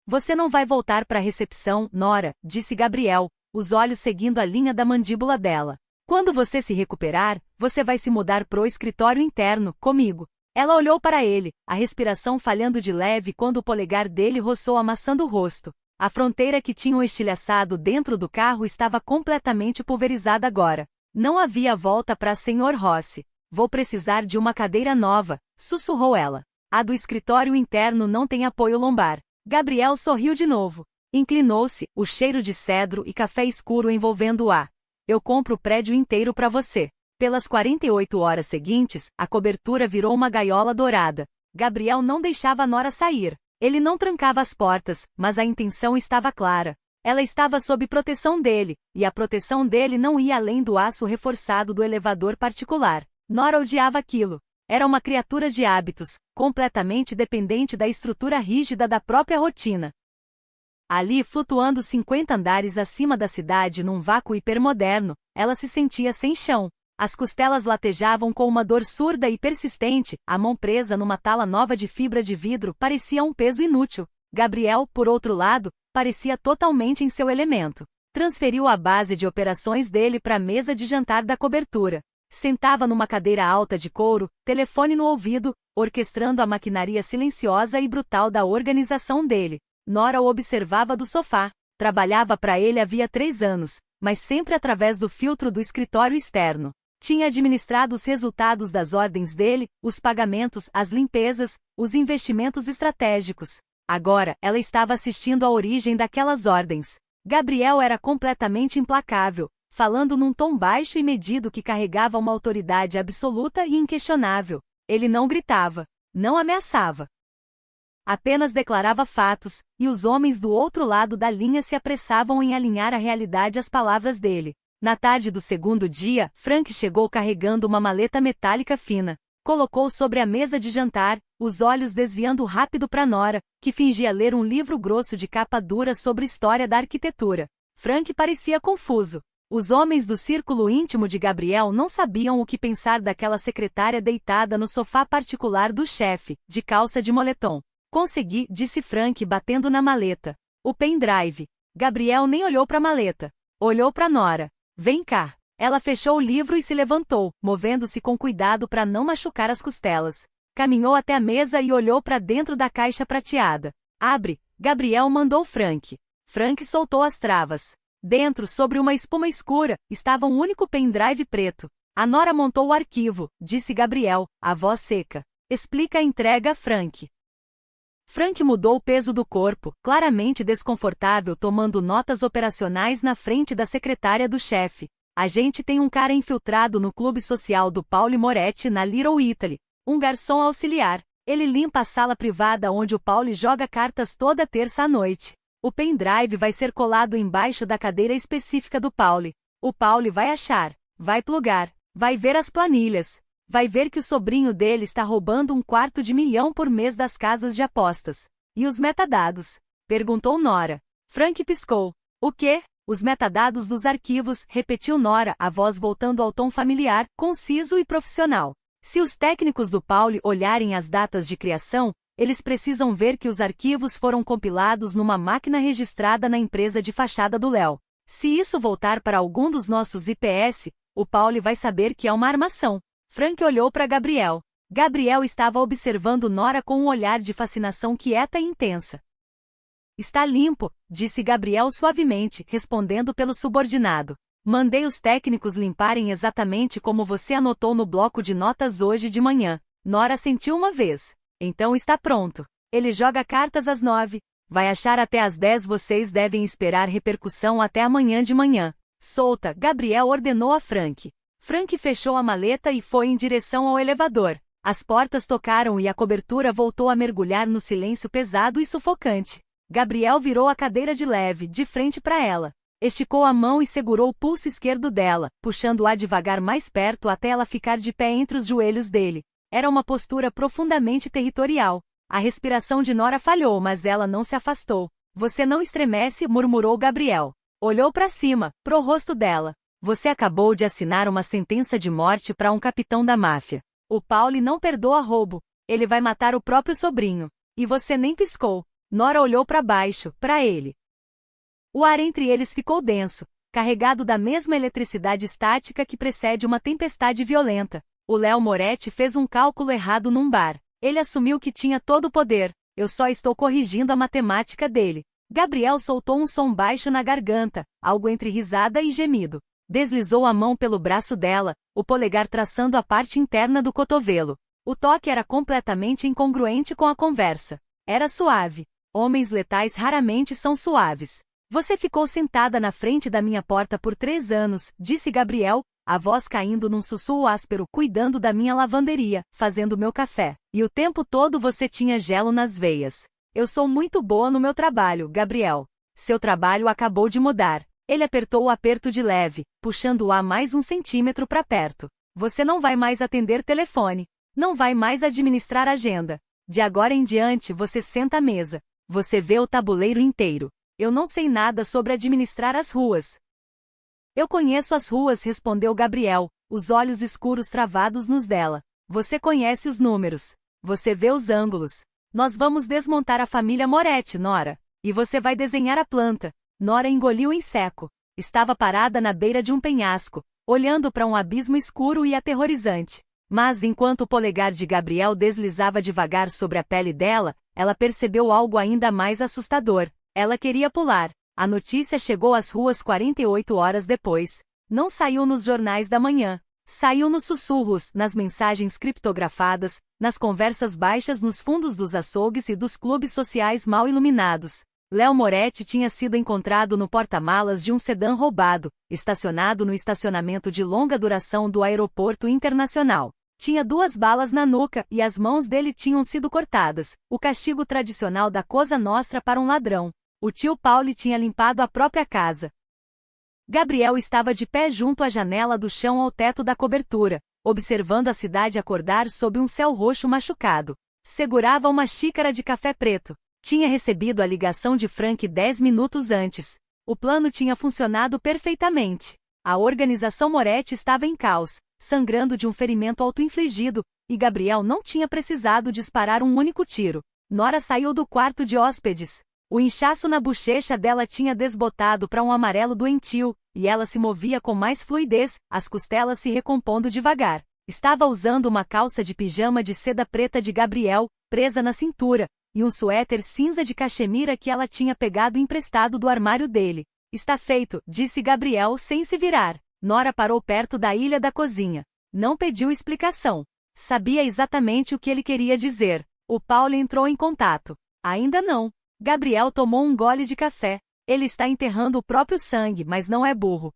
Você não vai voltar para a recepção, Nora, disse Gabriel, os olhos seguindo a linha da mandíbula dela. Quando você se recuperar, você vai se mudar pro escritório interno, comigo. Ela olhou para ele, a respiração falhando de leve quando o polegar dele roçou a maçã do rosto. A fronteira que tinham estilhaçado dentro do carro estava completamente pulverizada agora. Não havia volta para Sr. Rossi. Vou precisar de uma cadeira nova, sussurrou ela. A do escritório interno não tem apoio lombar. Gabriel sorriu de novo. Inclinou-se, o cheiro de cedro e café escuro envolvendo o ar. Eu compro o prédio inteiro para você. Pelas 48 horas seguintes, a cobertura virou uma gaiola dourada. Gabriel não deixava Nora sair. Ele não trancava as portas, mas a intenção estava clara. Ela estava sob proteção dele, e a proteção dele não ia além do aço reforçado do elevador particular. Nora odiava aquilo. Era uma criatura de hábitos, completamente dependente da estrutura rígida da própria rotina. Ali, flutuando 50 andares acima da cidade num vácuo hipermoderno, ela se sentia sem chão. As costelas latejavam com uma dor surda e persistente, a mão presa numa tala nova de fibra de vidro parecia um peso inútil. Gabriel, por outro lado, parecia totalmente em seu elemento. Transferiu a base de operações dele para a mesa de jantar da cobertura. Sentava numa cadeira alta de couro, telefone no ouvido, orquestrando a maquinaria silenciosa e brutal da organização dele. Nora o observava do sofá. Trabalhava para ele havia 3 anos, mas sempre através do filtro do escritório externo. Tinha administrado os resultados das ordens dele, os pagamentos, as limpezas, os investimentos estratégicos. Agora, ela estava assistindo à origem daquelas ordens. Gabriel era completamente implacável, falando num tom baixo e medido que carregava uma autoridade absoluta e inquestionável. Ele não gritava, não ameaçava. Apenas declarava fatos, e os homens do outro lado da linha se apressavam em alinhar a realidade às palavras dele. Na tarde do segundo dia, Frank chegou carregando uma maleta metálica fina. Colocou sobre a mesa de jantar, os olhos desviando rápido para Nora, que fingia ler um livro grosso de capa dura sobre história da arquitetura. Frank parecia confuso. Os homens do círculo íntimo de Gabriel não sabiam o que pensar daquela secretária deitada no sofá particular do chefe, de calça de moletom. Consegui, disse Frank batendo na maleta. O pendrive. Gabriel nem olhou para a maleta. Olhou para Nora. Vem cá. Ela fechou o livro e se levantou, movendo-se com cuidado para não machucar as costelas. Caminhou até a mesa e olhou para dentro da caixa prateada. Abre, Gabriel mandou Frank. Frank soltou as travas. Dentro, sobre uma espuma escura, estava um único pendrive preto. A Nora montou o arquivo, disse Gabriel, a voz seca. Explica a entrega a Frank. Frank mudou o peso do corpo, claramente desconfortável, tomando notas operacionais na frente da secretária do chefe. A gente tem um cara infiltrado no clube social do Paulo Moretti na Little Italy. Um garçom auxiliar. Ele limpa a sala privada onde o Paulo joga cartas toda terça à noite. O pendrive vai ser colado embaixo da cadeira específica do Paulo. O Paulo vai achar, vai plugar, vai ver as planilhas, vai ver que o sobrinho dele está roubando $250.000 por mês das casas de apostas. E os metadados? Perguntou Nora. Frank piscou. O quê? Os metadados dos arquivos, repetiu Nora, a voz voltando ao tom familiar, conciso e profissional. Se os técnicos do Paulo olharem as datas de criação, eles precisam ver que os arquivos foram compilados numa máquina registrada na empresa de fachada do Léo. Se isso voltar para algum dos nossos IPS, o Paulo vai saber que é uma armação. Frank olhou para Gabriel. Gabriel estava observando Nora com um olhar de fascinação quieta e intensa. Está limpo, disse Gabriel suavemente, respondendo pelo subordinado. Mandei os técnicos limparem exatamente como você anotou no bloco de notas hoje de manhã. Nora sentiu uma vez. Então está pronto. Ele joga cartas às 9. Vai achar até às 10. Vocês devem esperar repercussão até amanhã de manhã. Solta, Gabriel ordenou a Frank. Frank fechou a maleta e foi em direção ao elevador. As portas tocaram e a cobertura voltou a mergulhar no silêncio pesado e sufocante. Gabriel virou a cadeira de leve, de frente para ela. Esticou a mão e segurou o pulso esquerdo dela, puxando-a devagar mais perto até ela ficar de pé entre os joelhos dele. Era uma postura profundamente territorial. A respiração de Nora falhou, mas ela não se afastou. Você não estremece, murmurou Gabriel. Olhou para cima, pro rosto dela. Você acabou de assinar uma sentença de morte para um capitão da máfia. O Paulo não perdoa roubo. Ele vai matar o próprio sobrinho. E você nem piscou. Nora olhou para baixo, para ele. O ar entre eles ficou denso, carregado da mesma eletricidade estática que precede uma tempestade violenta. O Léo Moretti fez um cálculo errado num bar. Ele assumiu que tinha todo o poder. Eu só estou corrigindo a matemática dele. Gabriel soltou um som baixo na garganta, algo entre risada e gemido. Deslizou a mão pelo braço dela, o polegar traçando a parte interna do cotovelo. O toque era completamente incongruente com a conversa. Era suave. Homens letais raramente são suaves. Você ficou sentada na frente da minha porta por 3 anos, disse Gabriel, a voz caindo num sussurro áspero, cuidando da minha lavanderia, fazendo meu café. E o tempo todo você tinha gelo nas veias. Eu sou muito boa no meu trabalho, Gabriel. Seu trabalho acabou de mudar. Ele apertou o aperto de leve, puxando-a mais 1 centímetro para perto. Você não vai mais atender telefone. Não vai mais administrar agenda. De agora em diante você senta à mesa. Você vê o tabuleiro inteiro. Eu não sei nada sobre administrar as ruas. Eu conheço as ruas, respondeu Gabriel, os olhos escuros travados nos dela. Você conhece os números. Você vê os ângulos. Nós vamos desmontar a família Moretti, Nora. E você vai desenhar a planta. Nora engoliu em seco. Estava parada na beira de um penhasco, olhando para um abismo escuro e aterrorizante. Mas enquanto o polegar de Gabriel deslizava devagar sobre a pele dela, ela percebeu algo ainda mais assustador. Ela queria pular. A notícia chegou às ruas 48 horas depois. Não saiu nos jornais da manhã. Saiu nos sussurros, nas mensagens criptografadas, nas conversas baixas nos fundos dos açougues e dos clubes sociais mal iluminados. Léo Moretti tinha sido encontrado no porta-malas de um sedã roubado, estacionado no estacionamento de longa duração do aeroporto internacional. Tinha 2 balas na nuca e as mãos dele tinham sido cortadas, o castigo tradicional da Cosa Nostra para um ladrão. O tio Paulo tinha limpado a própria casa. Gabriel estava de pé junto à janela do chão ao teto da cobertura, observando a cidade acordar sob um céu roxo machucado. Segurava uma xícara de café preto. Tinha recebido a ligação de Frank 10 minutos antes. O plano tinha funcionado perfeitamente. A organização Moretti estava em caos, sangrando de um ferimento auto-infligido, e Gabriel não tinha precisado disparar um único tiro. Nora saiu do quarto de hóspedes. O inchaço na bochecha dela tinha desbotado para um amarelo doentio, e ela se movia com mais fluidez, as costelas se recompondo devagar. Estava usando uma calça de pijama de seda preta de Gabriel, presa na cintura, e um suéter cinza de cachemira que ela tinha pegado emprestado do armário dele. Está feito, disse Gabriel sem se virar. Nora parou perto da ilha da cozinha. Não pediu explicação. Sabia exatamente o que ele queria dizer. O Paulo entrou em contato. Ainda não. Gabriel tomou um gole de café. Ele está enterrando o próprio sangue, mas não é burro.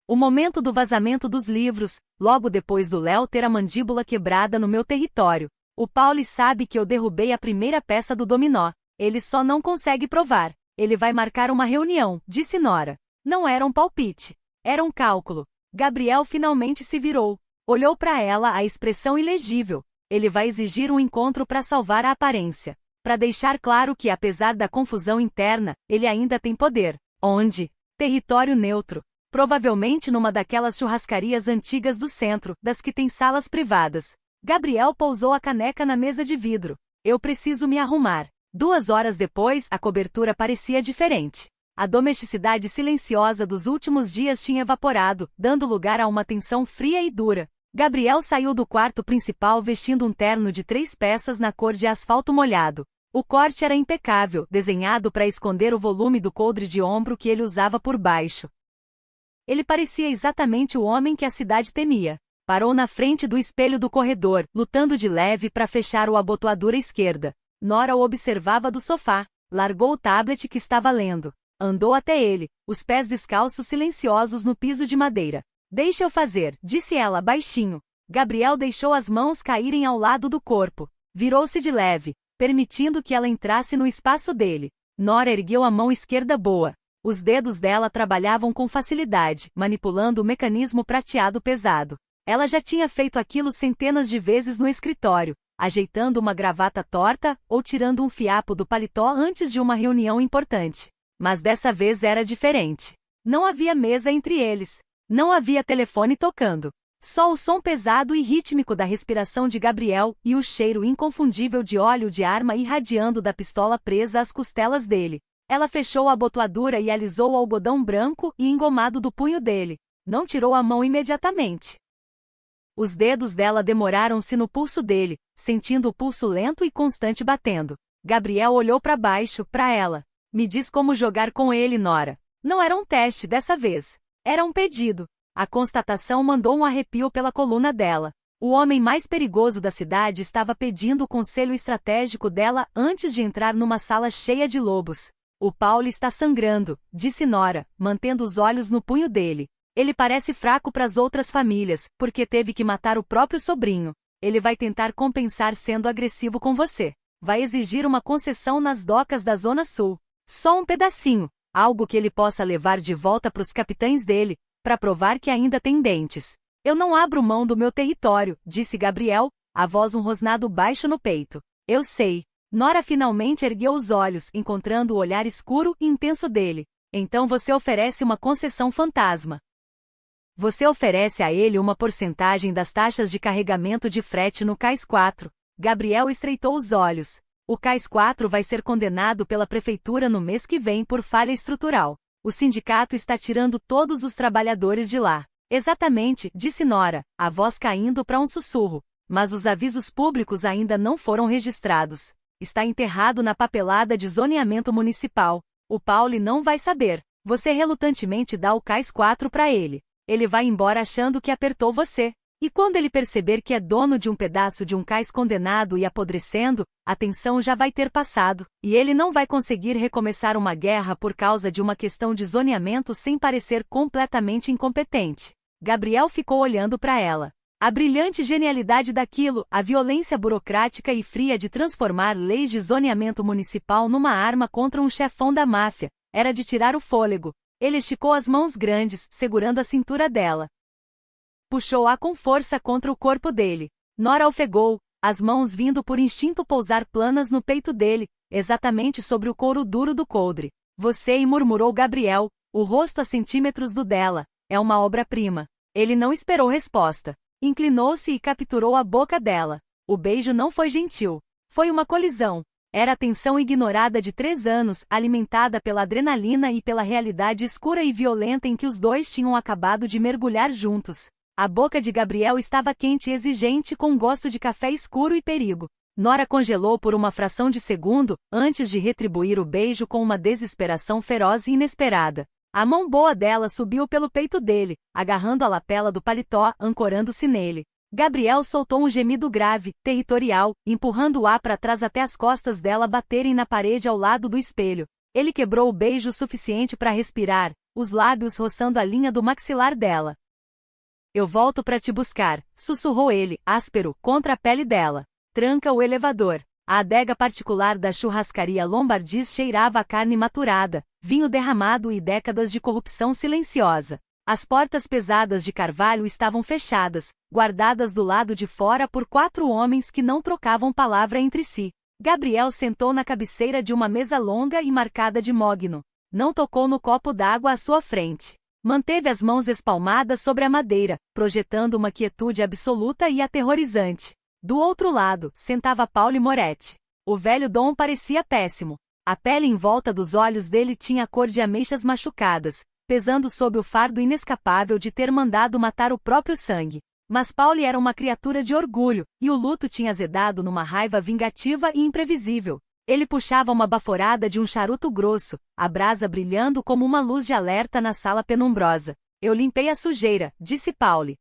O momento do vazamento dos livros, logo depois do Léo ter a mandíbula quebrada no meu território. O Paulo sabe que eu derrubei a primeira peça do dominó. Ele só não consegue provar. Ele vai marcar uma reunião, disse Nora. Não era um palpite. Era um cálculo. Gabriel finalmente se virou. Olhou para ela, a expressão ilegível. Ele vai exigir um encontro para salvar a aparência. Para deixar claro que, apesar da confusão interna, ele ainda tem poder. Onde? Território neutro. Provavelmente numa daquelas churrascarias antigas do centro, das que tem salas privadas. Gabriel pousou a caneca na mesa de vidro. Eu preciso me arrumar. 2 horas depois, a cobertura parecia diferente. A domesticidade silenciosa dos últimos dias tinha evaporado, dando lugar a uma tensão fria e dura. Gabriel saiu do quarto principal vestindo um terno de 3 peças na cor de asfalto molhado. O corte era impecável, desenhado para esconder o volume do coldre de ombro que ele usava por baixo. Ele parecia exatamente o homem que a cidade temia. Parou na frente do espelho do corredor, lutando de leve para fechar o abotoadura esquerda. Nora o observava do sofá. Largou o tablet que estava lendo. Andou até ele, os pés descalços silenciosos no piso de madeira. Deixa eu fazer, disse ela baixinho. Gabriel deixou as mãos caírem ao lado do corpo. Virou-se de leve, permitindo que ela entrasse no espaço dele. Nora ergueu a mão esquerda boa. Os dedos dela trabalhavam com facilidade, manipulando o mecanismo prateado pesado. Ela já tinha feito aquilo centenas de vezes no escritório, ajeitando uma gravata torta ou tirando um fiapo do paletó antes de uma reunião importante. Mas dessa vez era diferente. Não havia mesa entre eles. Não havia telefone tocando. Só o som pesado e rítmico da respiração de Gabriel e o cheiro inconfundível de óleo de arma irradiando da pistola presa às costelas dele. Ela fechou a abotoadura e alisou o algodão branco e engomado do punho dele. Não tirou a mão imediatamente. Os dedos dela demoraram-se no pulso dele, sentindo o pulso lento e constante batendo. Gabriel olhou para baixo, para ela. Me diz como jogar com ele, Nora. Não era um teste dessa vez. Era um pedido. A constatação mandou um arrepio pela coluna dela. O homem mais perigoso da cidade estava pedindo o conselho estratégico dela antes de entrar numa sala cheia de lobos. O Paulo está sangrando, disse Nora, mantendo os olhos no punho dele. Ele parece fraco para as outras famílias, porque teve que matar o próprio sobrinho. Ele vai tentar compensar sendo agressivo com você. Vai exigir uma concessão nas docas da Zona Sul. Só um pedacinho, algo que ele possa levar de volta para os capitães dele, para provar que ainda tem dentes. Eu não abro mão do meu território, disse Gabriel, a voz um rosnado baixo no peito. Eu sei. Nora finalmente ergueu os olhos, encontrando o olhar escuro e intenso dele. Então você oferece uma concessão fantasma. Você oferece a ele uma porcentagem das taxas de carregamento de frete no Cais 4. Gabriel estreitou os olhos. O Cais 4 vai ser condenado pela prefeitura no mês que vem por falha estrutural. O sindicato está tirando todos os trabalhadores de lá. Exatamente, disse Nora, a voz caindo para um sussurro. Mas os avisos públicos ainda não foram registrados. Está enterrado na papelada de zoneamento municipal. O Paulo não vai saber. Você relutantemente dá o Cais 4 para ele. Ele vai embora achando que apertou você. E quando ele perceber que é dono de um pedaço de um cais condenado e apodrecendo, a tensão já vai ter passado, e ele não vai conseguir recomeçar uma guerra por causa de uma questão de zoneamento sem parecer completamente incompetente. Gabriel ficou olhando para ela. A brilhante genialidade daquilo, a violência burocrática e fria de transformar leis de zoneamento municipal numa arma contra um chefão da máfia, era de tirar o fôlego. Ele esticou as mãos grandes, segurando a cintura dela. Puxou-a com força contra o corpo dele. Nora ofegou, as mãos vindo por instinto pousar planas no peito dele, exatamente sobre o couro duro do coldre. Você, murmurou Gabriel, o rosto a centímetros do dela. É uma obra-prima. Ele não esperou resposta. Inclinou-se e capturou a boca dela. O beijo não foi gentil. Foi uma colisão. Era a tensão ignorada de 3 anos, alimentada pela adrenalina e pela realidade escura e violenta em que os dois tinham acabado de mergulhar juntos. A boca de Gabriel estava quente e exigente com gosto de café escuro e perigo. Nora congelou por uma fração de segundo, antes de retribuir o beijo com uma desesperação feroz e inesperada. A mão boa dela subiu pelo peito dele, agarrando a lapela do paletó, ancorando-se nele. Gabriel soltou um gemido grave, territorial, empurrando-a para trás até as costas dela baterem na parede ao lado do espelho. Ele quebrou o beijo o suficiente para respirar, os lábios roçando a linha do maxilar dela. Eu volto para te buscar, sussurrou ele, áspero, contra a pele dela. Tranca o elevador. A adega particular da churrascaria Lombardis cheirava a carne maturada, vinho derramado e décadas de corrupção silenciosa. As portas pesadas de carvalho estavam fechadas, guardadas do lado de fora por 4 homens que não trocavam palavra entre si. Gabriel sentou na cabeceira de uma mesa longa e marcada de mogno. Não tocou no copo d'água à sua frente. Manteve as mãos espalmadas sobre a madeira, projetando uma quietude absoluta e aterrorizante. Do outro lado, sentava Pauli Moretti. O velho Dom parecia péssimo. A pele em volta dos olhos dele tinha a cor de ameixas machucadas, pesando sob o fardo inescapável de ter mandado matar o próprio sangue. Mas Pauli era uma criatura de orgulho, e o luto tinha azedado numa raiva vingativa e imprevisível. Ele puxava uma baforada de um charuto grosso, a brasa brilhando como uma luz de alerta na sala penumbrosa. Eu limpei a sujeira, disse Pauli.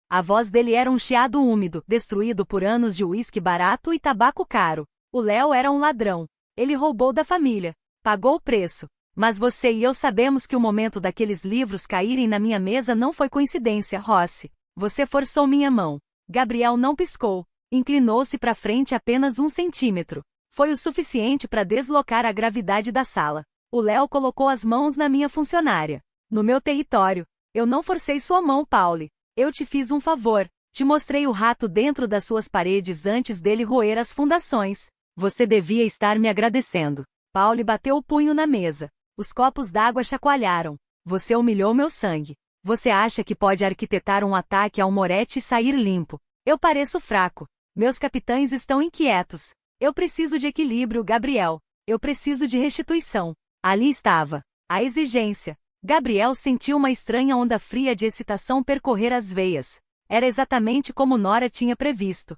A voz dele era um chiado úmido, destruído por anos de uísque barato e tabaco caro. O Léo era um ladrão. Ele roubou da família. Pagou o preço. Mas você e eu sabemos que o momento daqueles livros caírem na minha mesa não foi coincidência, Rossi. Você forçou minha mão. Gabriel não piscou. Inclinou-se para frente apenas 1 centímetro. Foi o suficiente para deslocar a gravidade da sala. O Léo colocou as mãos na minha funcionária. No meu território. Eu não forcei sua mão, Pauli. Eu te fiz um favor. Te mostrei o rato dentro das suas paredes antes dele roer as fundações. Você devia estar me agradecendo. Pauli bateu o punho na mesa. Os copos d'água chacoalharam. Você humilhou meu sangue. Você acha que pode arquitetar um ataque ao Moretti e sair limpo. Eu pareço fraco. Meus capitães estão inquietos. Eu preciso de equilíbrio, Gabriel. Eu preciso de restituição. Ali estava. A exigência. Gabriel sentiu uma estranha onda fria de excitação percorrer as veias. Era exatamente como Nora tinha previsto.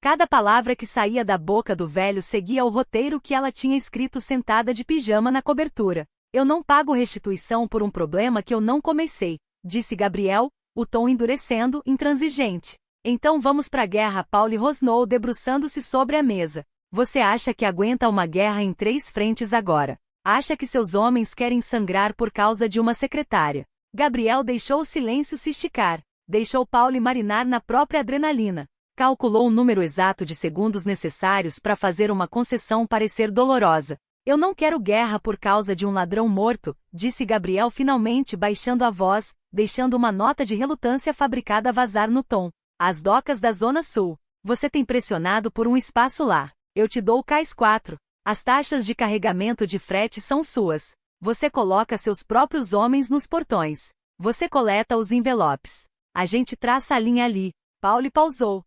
Cada palavra que saía da boca do velho seguia o roteiro que ela tinha escrito sentada de pijama na cobertura. Eu não pago restituição por um problema que eu não comecei, disse Gabriel, o tom endurecendo, intransigente. Então vamos pra guerra, Pauli rosnou debruçando-se sobre a mesa. Você acha que aguenta uma guerra em 3 frentes agora? Acha que seus homens querem sangrar por causa de uma secretária? Gabriel deixou o silêncio se esticar. Deixou Pauli marinar na própria adrenalina. Calculou o número exato de segundos necessários para fazer uma concessão parecer dolorosa. Eu não quero guerra por causa de um ladrão morto, disse Gabriel finalmente baixando a voz, deixando uma nota de relutância fabricada vazar no tom. As docas da Zona Sul. Você tem pressionado por um espaço lá. Eu te dou o cais 4. As taxas de carregamento de frete são suas. Você coloca seus próprios homens nos portões. Você coleta os envelopes. A gente traça a linha ali. Pauli pausou.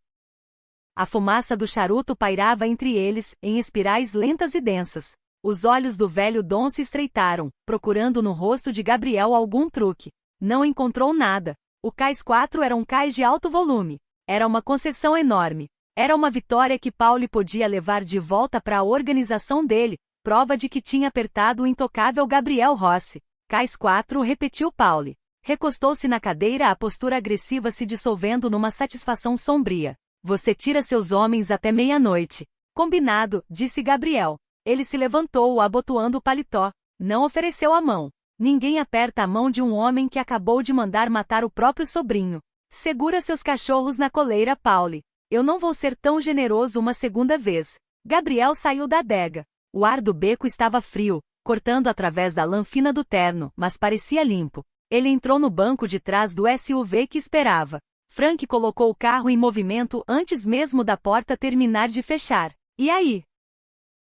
A fumaça do charuto pairava entre eles, em espirais lentas e densas. Os olhos do velho Dom se estreitaram, procurando no rosto de Gabriel algum truque. Não encontrou nada. O cais 4 era um cais de alto volume. Era uma concessão enorme. Era uma vitória que Pauli podia levar de volta para a organização dele, prova de que tinha apertado o intocável Gabriel Rossi. Cais 4, repetiu Pauli. Recostou-se na cadeira, a postura agressiva se dissolvendo numa satisfação sombria. Você tira seus homens até meia-noite. Combinado, disse Gabriel. Ele se levantou, abotoando o paletó. Não ofereceu a mão. Ninguém aperta a mão de um homem que acabou de mandar matar o próprio sobrinho. Segura seus cachorros na coleira, Pauli. Eu não vou ser tão generoso uma segunda vez. Gabriel saiu da adega. O ar do beco estava frio, cortando através da lã fina do terno, mas parecia limpo. Ele entrou no banco de trás do SUV que esperava. Frank colocou o carro em movimento antes mesmo da porta terminar de fechar. E aí?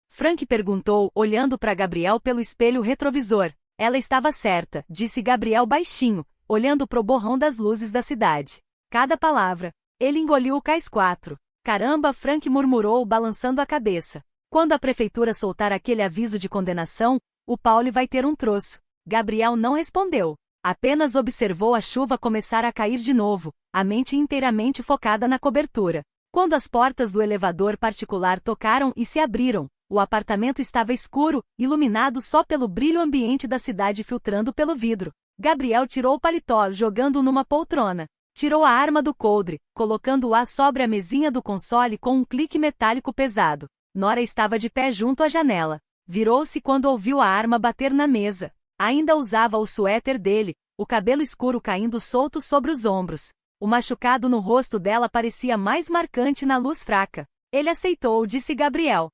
Frank perguntou, olhando para Gabriel pelo espelho retrovisor. Ela estava certa, disse Gabriel baixinho, olhando pro borrão das luzes da cidade. Cada palavra. Ele engoliu o cais 4. Caramba, Frank murmurou, balançando a cabeça. Quando a prefeitura soltar aquele aviso de condenação, o Pauli vai ter um troço. Gabriel não respondeu. Apenas observou a chuva começar a cair de novo, a mente inteiramente focada na cobertura. Quando as portas do elevador particular tocaram e se abriram, o apartamento estava escuro, iluminado só pelo brilho ambiente da cidade filtrando pelo vidro. Gabriel tirou o paletó, jogando-o numa poltrona. Tirou a arma do coldre, colocando-a sobre a mesinha do console com um clique metálico pesado. Nora estava de pé junto à janela. Virou-se quando ouviu a arma bater na mesa. Ainda usava o suéter dele, o cabelo escuro caindo solto sobre os ombros. O machucado no rosto dela parecia mais marcante na luz fraca. Ele aceitou, disse Gabriel.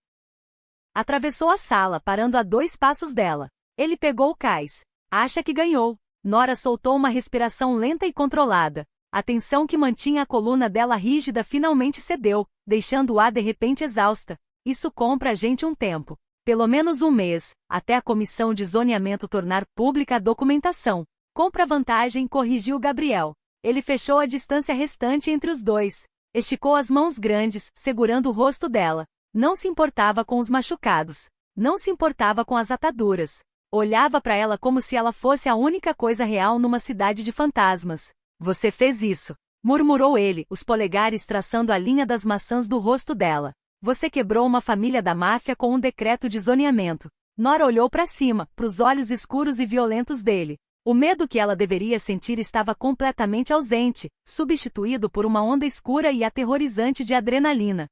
Atravessou a sala, parando a 2 passos dela. Ele pegou o cais. Acha que ganhou. Nora soltou uma respiração lenta e controlada. A tensão que mantinha a coluna dela rígida finalmente cedeu, deixando-a de repente exausta. Isso compra a gente um tempo. Pelo menos um mês, até a comissão de zoneamento tornar pública a documentação. Compra vantagem, corrigiu Gabriel. Ele fechou a distância restante entre os dois. Esticou as mãos grandes, segurando o rosto dela. Não se importava com os machucados. Não se importava com as ataduras. Olhava para ela como se ela fosse a única coisa real numa cidade de fantasmas. Você fez isso, murmurou ele, os polegares traçando a linha das maçãs do rosto dela. Você quebrou uma família da máfia com um decreto de zoneamento. Nora olhou para cima, para os olhos escuros e violentos dele. O medo que ela deveria sentir estava completamente ausente, substituído por uma onda escura e aterrorizante de adrenalina.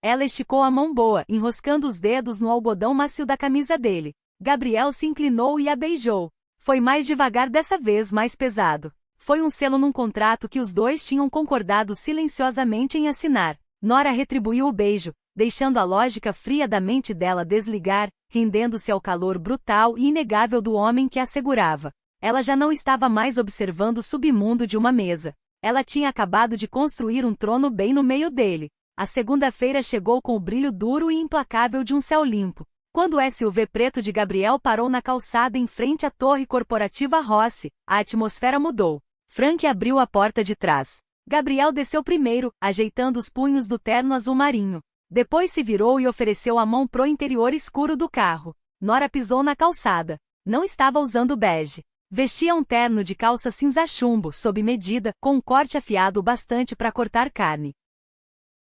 Ela esticou a mão boa, enroscando os dedos no algodão macio da camisa dele. Gabriel se inclinou e a beijou. Foi mais devagar dessa vez, mais pesado. Foi um selo num contrato que os dois tinham concordado silenciosamente em assinar. Nora retribuiu o beijo, deixando a lógica fria da mente dela desligar, rendendo-se ao calor brutal e inegável do homem que a segurava. Ela já não estava mais observando o submundo de uma mesa. Ela tinha acabado de construir um trono bem no meio dele. A segunda-feira chegou com o brilho duro e implacável de um céu limpo. Quando o SUV preto de Gabriel parou na calçada em frente à torre corporativa Rossi, a atmosfera mudou. Frank abriu a porta de trás. Gabriel desceu primeiro, ajeitando os punhos do terno azul marinho. Depois se virou e ofereceu a mão pro interior escuro do carro. Nora pisou na calçada. Não estava usando bege. Vestia um terno de calça cinza chumbo, sob medida, com um corte afiado bastante para cortar carne.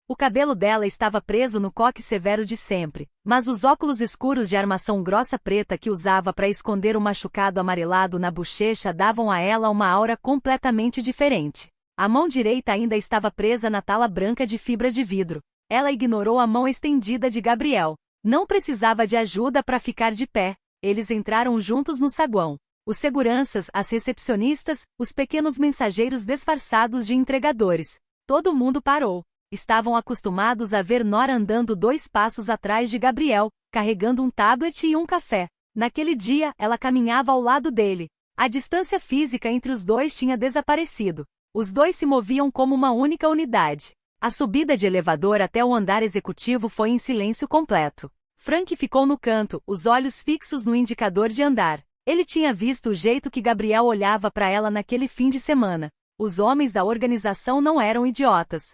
O cabelo dela estava preso no coque severo de sempre, mas os óculos escuros de armação grossa preta que usava para esconder o machucado amarelado na bochecha davam a ela uma aura completamente diferente. A mão direita ainda estava presa na tala branca de fibra de vidro. Ela ignorou a mão estendida de Gabriel. Não precisava de ajuda para ficar de pé. Eles entraram juntos no saguão. Os seguranças, as recepcionistas, os pequenos mensageiros disfarçados de entregadores. Todo mundo parou. Estavam acostumados a ver Nora andando 2 passos atrás de Gabriel, carregando um tablet e um café. Naquele dia, ela caminhava ao lado dele. A distância física entre os dois tinha desaparecido. Os dois se moviam como uma única unidade. A subida de elevador até o andar executivo foi em silêncio completo. Frank ficou no canto, os olhos fixos no indicador de andar. Ele tinha visto o jeito que Gabriel olhava para ela naquele fim de semana. Os homens da organização não eram idiotas.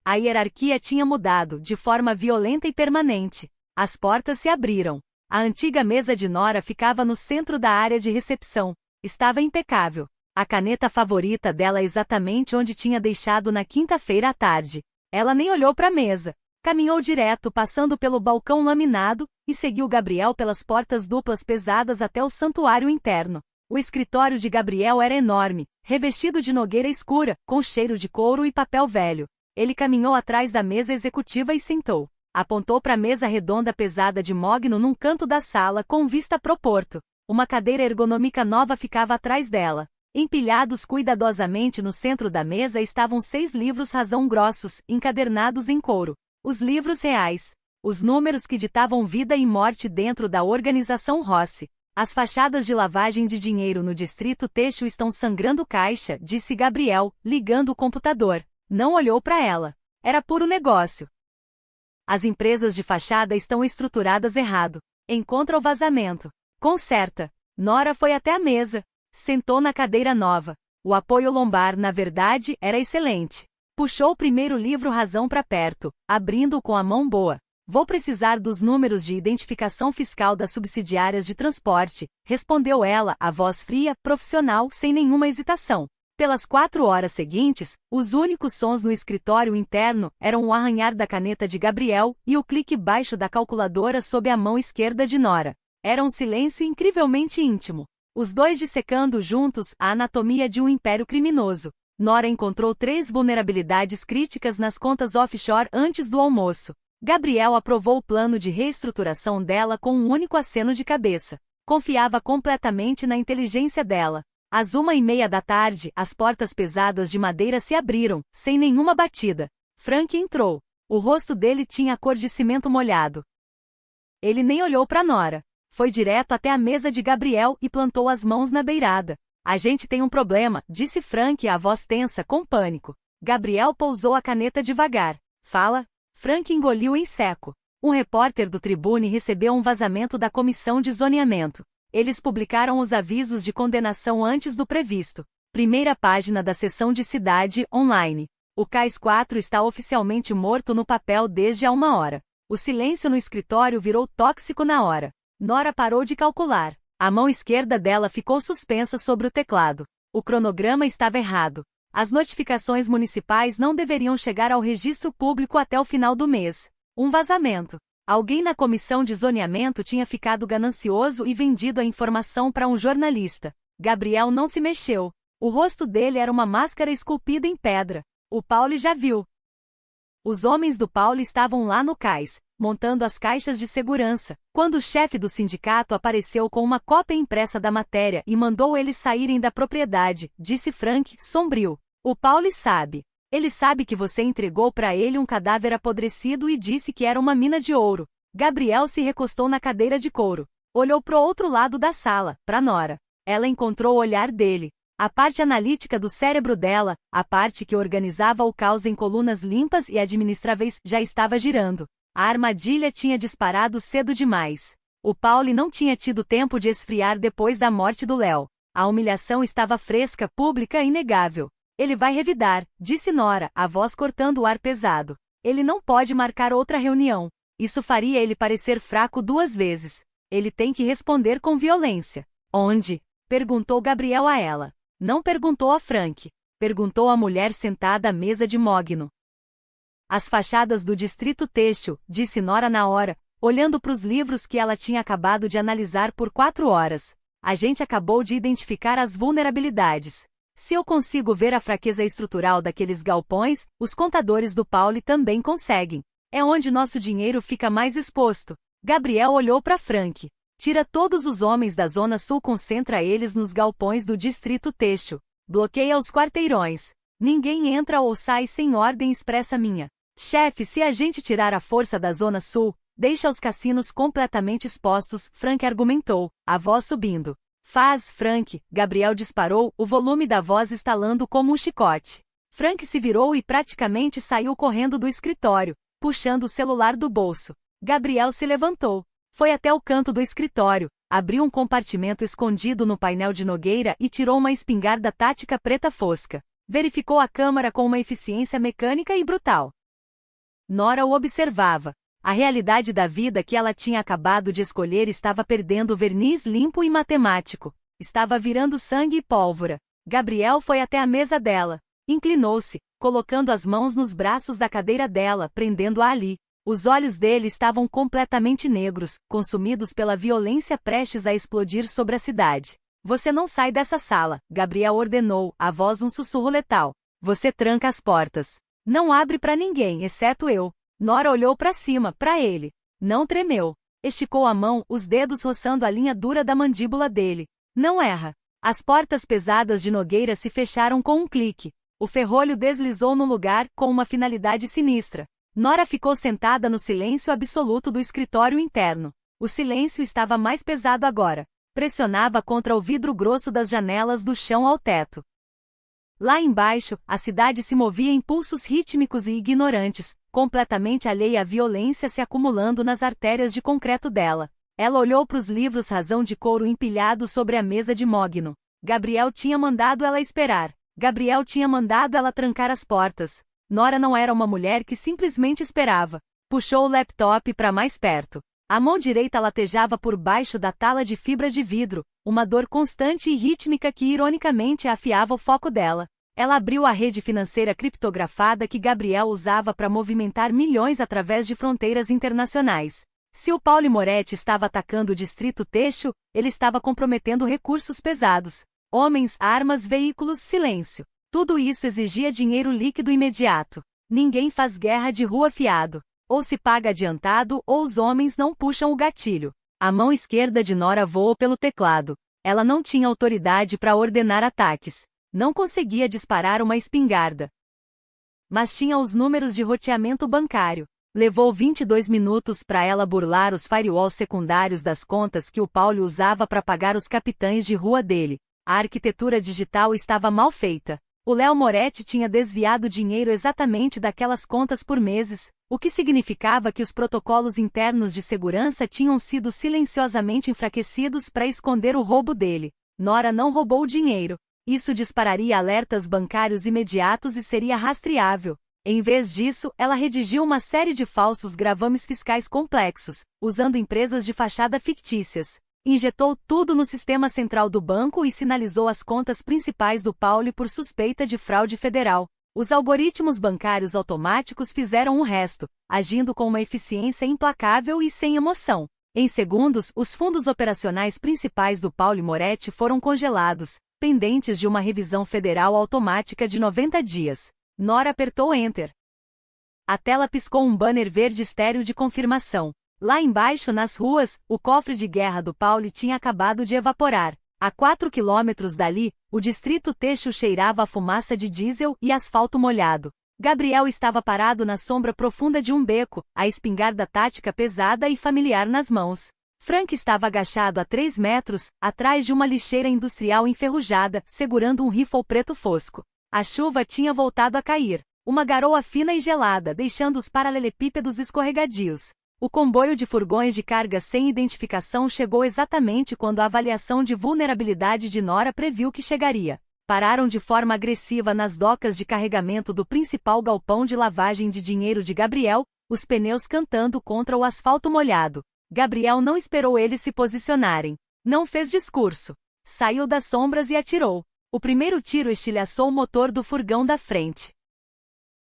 A hierarquia tinha mudado, de forma violenta e permanente. As portas se abriram. A antiga mesa de Nora ficava no centro da área de recepção. Estava impecável. A caneta favorita dela exatamente onde tinha deixado na quinta-feira à tarde. Ela nem olhou para a mesa. Caminhou direto, passando pelo balcão laminado, e seguiu Gabriel pelas portas duplas pesadas até o santuário interno. O escritório de Gabriel era enorme, revestido de nogueira escura, com cheiro de couro e papel velho. Ele caminhou atrás da mesa executiva e sentou. Apontou para a mesa redonda pesada de mogno num canto da sala com vista pro porto. Uma cadeira ergonômica nova ficava atrás dela. Empilhados cuidadosamente no centro da mesa estavam 6 livros razão grossos, encadernados em couro. Os livros reais. Os números que ditavam vida e morte dentro da organização Rossi. As fachadas de lavagem de dinheiro no distrito Têxtil estão sangrando caixa, disse Gabriel, ligando o computador. Não olhou para ela. Era puro negócio. As empresas de fachada estão estruturadas errado. Encontra o vazamento. Conserta. Nora foi até a mesa. Sentou na cadeira nova. O apoio lombar, na verdade, era excelente. Puxou o primeiro livro razão para perto, abrindo-o com a mão boa. Vou precisar dos números de identificação fiscal das subsidiárias de transporte, respondeu ela, a voz fria, profissional, sem nenhuma hesitação. Pelas 4 horas seguintes, os únicos sons no escritório interno eram o arranhar da caneta de Gabriel e o clique baixo da calculadora sob a mão esquerda de Nora. Era um silêncio incrivelmente íntimo. Os dois dissecando juntos a anatomia de um império criminoso. Nora encontrou 3 vulnerabilidades críticas nas contas offshore antes do almoço. Gabriel aprovou o plano de reestruturação dela com um único aceno de cabeça. Confiava completamente na inteligência dela. Às 1:30 da tarde, as portas pesadas de madeira se abriram, sem nenhuma batida. Frank entrou. O rosto dele tinha a cor de cimento molhado. Ele nem olhou para Nora. Foi direto até a mesa de Gabriel e plantou as mãos na beirada. A gente tem um problema, disse Frank, a voz tensa com pânico. Gabriel pousou a caneta devagar. Fala. Frank engoliu em seco. Um repórter do Tribune recebeu um vazamento da comissão de zoneamento. Eles publicaram os avisos de condenação antes do previsto. Primeira página da seção de cidade, online. O Cais 4 está oficialmente morto no papel desde há 1 hora. O silêncio no escritório virou tóxico na hora. Nora parou de calcular. A mão esquerda dela ficou suspensa sobre o teclado. O cronograma estava errado. As notificações municipais não deveriam chegar ao registro público até o final do mês. Um vazamento. Alguém na comissão de zoneamento tinha ficado ganancioso e vendido a informação para um jornalista. Gabriel não se mexeu. O rosto dele era uma máscara esculpida em pedra. O Pauli já viu. Os homens do Pauli estavam lá no cais, montando as caixas de segurança, quando o chefe do sindicato apareceu com uma cópia impressa da matéria e mandou eles saírem da propriedade, disse Frank, sombrio. O Pauli sabe. Ele sabe que você entregou para ele um cadáver apodrecido e disse que era uma mina de ouro. Gabriel se recostou na cadeira de couro. Olhou pro outro lado da sala, para Nora. Ela encontrou o olhar dele. A parte analítica do cérebro dela, a parte que organizava o caos em colunas limpas e administráveis, já estava girando. A armadilha tinha disparado cedo demais. O Pauli não tinha tido tempo de esfriar depois da morte do Léo. A humilhação estava fresca, pública e inegável. Ele vai revidar, disse Nora, a voz cortando o ar pesado. Ele não pode marcar outra reunião. Isso faria ele parecer fraco 2 vezes. Ele tem que responder com violência. Onde? Perguntou Gabriel a ela. Não perguntou a Frank. Perguntou a mulher sentada à mesa de mogno. As fachadas do distrito têxtil, disse Nora na hora, olhando para os livros que ela tinha acabado de analisar por 4 horas. A gente acabou de identificar as vulnerabilidades. Se eu consigo ver a fraqueza estrutural daqueles galpões, os contadores do Pauli também conseguem. É onde nosso dinheiro fica mais exposto. Gabriel olhou para Frank. Tira todos os homens da Zona Sul, concentra eles nos galpões do distrito têxtil. Bloqueia os quarteirões. Ninguém entra ou sai sem ordem expressa minha. Chefe, se a gente tirar a força da Zona Sul, deixa os cassinos completamente expostos, Frank argumentou, a voz subindo. Faz, Frank, Gabriel disparou, o volume da voz estalando como um chicote. Frank se virou e praticamente saiu correndo do escritório, puxando o celular do bolso. Gabriel se levantou. Foi até o canto do escritório, abriu um compartimento escondido no painel de Nogueira e tirou uma espingarda tática preta fosca. Verificou a câmara com uma eficiência mecânica e brutal. Nora o observava. A realidade da vida que ela tinha acabado de escolher estava perdendo o verniz limpo e matemático. Estava virando sangue e pólvora. Gabriel foi até a mesa dela. Inclinou-se, colocando as mãos nos braços da cadeira dela, prendendo-a ali. Os olhos dele estavam completamente negros, consumidos pela violência prestes a explodir sobre a cidade. Você não sai dessa sala, Gabriel ordenou, a voz um sussurro letal. Você tranca as portas. Não abre para ninguém, exceto eu. Nora olhou para cima, para ele. Não tremeu. Esticou a mão, os dedos roçando a linha dura da mandíbula dele. Não erra. As portas pesadas de Nogueira se fecharam com um clique. O ferrolho deslizou no lugar, com uma finalidade sinistra. Nora ficou sentada no silêncio absoluto do escritório interno. O silêncio estava mais pesado agora. Pressionava contra o vidro grosso das janelas do chão ao teto. Lá embaixo, a cidade se movia em pulsos rítmicos e ignorantes, completamente alheia à violência se acumulando nas artérias de concreto dela. Ela olhou para os livros razão de couro empilhados sobre a mesa de mogno. Gabriel tinha mandado ela esperar. Gabriel tinha mandado ela trancar as portas. Nora não era uma mulher que simplesmente esperava. Puxou o laptop para mais perto. A mão direita latejava por baixo da tala de fibra de vidro, uma dor constante e rítmica que ironicamente afiava o foco dela. Ela abriu a rede financeira criptografada que Gabriel usava para movimentar milhões através de fronteiras internacionais. Se o Pauli Moretti estava atacando o distrito têxtil, ele estava comprometendo recursos pesados. Homens, armas, veículos, silêncio. Tudo isso exigia dinheiro líquido imediato. Ninguém faz guerra de rua fiado. Ou se paga adiantado ou os homens não puxam o gatilho. A mão esquerda de Nora voou pelo teclado. Ela não tinha autoridade para ordenar ataques. Não conseguia disparar uma espingarda. Mas tinha os números de roteamento bancário. Levou 22 minutos para ela burlar os firewalls secundários das contas que o Paulo usava para pagar os capitães de rua dele. A arquitetura digital estava mal feita. O Léo Moretti tinha desviado dinheiro exatamente daquelas contas por meses, o que significava que os protocolos internos de segurança tinham sido silenciosamente enfraquecidos para esconder o roubo dele. Nora não roubou o dinheiro. Isso dispararia alertas bancários imediatos e seria rastreável. Em vez disso, ela redigiu uma série de falsos gravames fiscais complexos, usando empresas de fachada fictícias. Injetou tudo no sistema central do banco e sinalizou as contas principais do Paulo por suspeita de fraude federal. Os algoritmos bancários automáticos fizeram o resto, agindo com uma eficiência implacável e sem emoção. Em segundos, os fundos operacionais principais do Paulo Moretti foram congelados, pendentes de uma revisão federal automática de 90 dias. Nora apertou Enter. A tela piscou um banner verde estéril de confirmação. Lá embaixo, nas ruas, o cofre de guerra do Paulo tinha acabado de evaporar. A 4 quilômetros dali, o distrito Têxtil cheirava a fumaça de diesel e asfalto molhado. Gabriel estava parado na sombra profunda de um beco, a espingarda tática pesada e familiar nas mãos. Frank estava agachado a 3 metros, atrás de uma lixeira industrial enferrujada, segurando um rifle preto fosco. A chuva tinha voltado a cair. Uma garoa fina e gelada, deixando os paralelepípedos escorregadios. O comboio de furgões de carga sem identificação chegou exatamente quando a avaliação de vulnerabilidade de Nora previu que chegaria. Pararam de forma agressiva nas docas de carregamento do principal galpão de lavagem de dinheiro de Gabriel, os pneus cantando contra o asfalto molhado. Gabriel não esperou eles se posicionarem. Não fez discurso. Saiu das sombras e atirou. O primeiro tiro estilhaçou o motor do furgão da frente.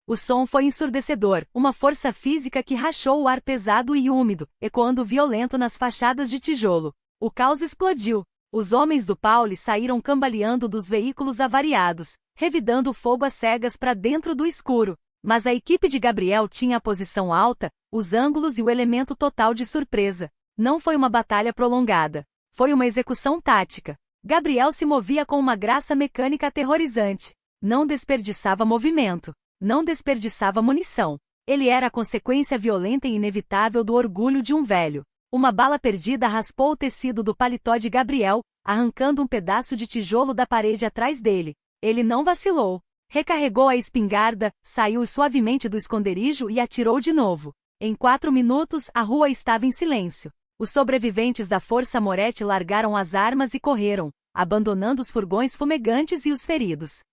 O som foi ensurdecedor, uma força física que rachou o ar pesado e úmido, ecoando violento nas fachadas de tijolo. O caos explodiu. Os homens do Paulo saíram cambaleando dos veículos avariados, revidando fogo às cegas para dentro do escuro. Mas a equipe de Gabriel tinha a posição alta, os ângulos e o elemento total de surpresa. Não foi uma batalha prolongada. Foi uma execução tática. Gabriel se movia com uma graça mecânica aterrorizante. Não desperdiçava movimento. Não desperdiçava munição. Ele era a consequência violenta e inevitável do orgulho de um velho. Uma bala perdida raspou o tecido do paletó de Gabriel, arrancando um pedaço de tijolo da parede atrás dele. Ele não vacilou. Recarregou a espingarda, saiu suavemente do esconderijo e atirou de novo. Em 4 minutos, a rua estava em silêncio. Os sobreviventes da Força Moretti largaram as armas e correram, abandonando os furgões fumegantes e os feridos.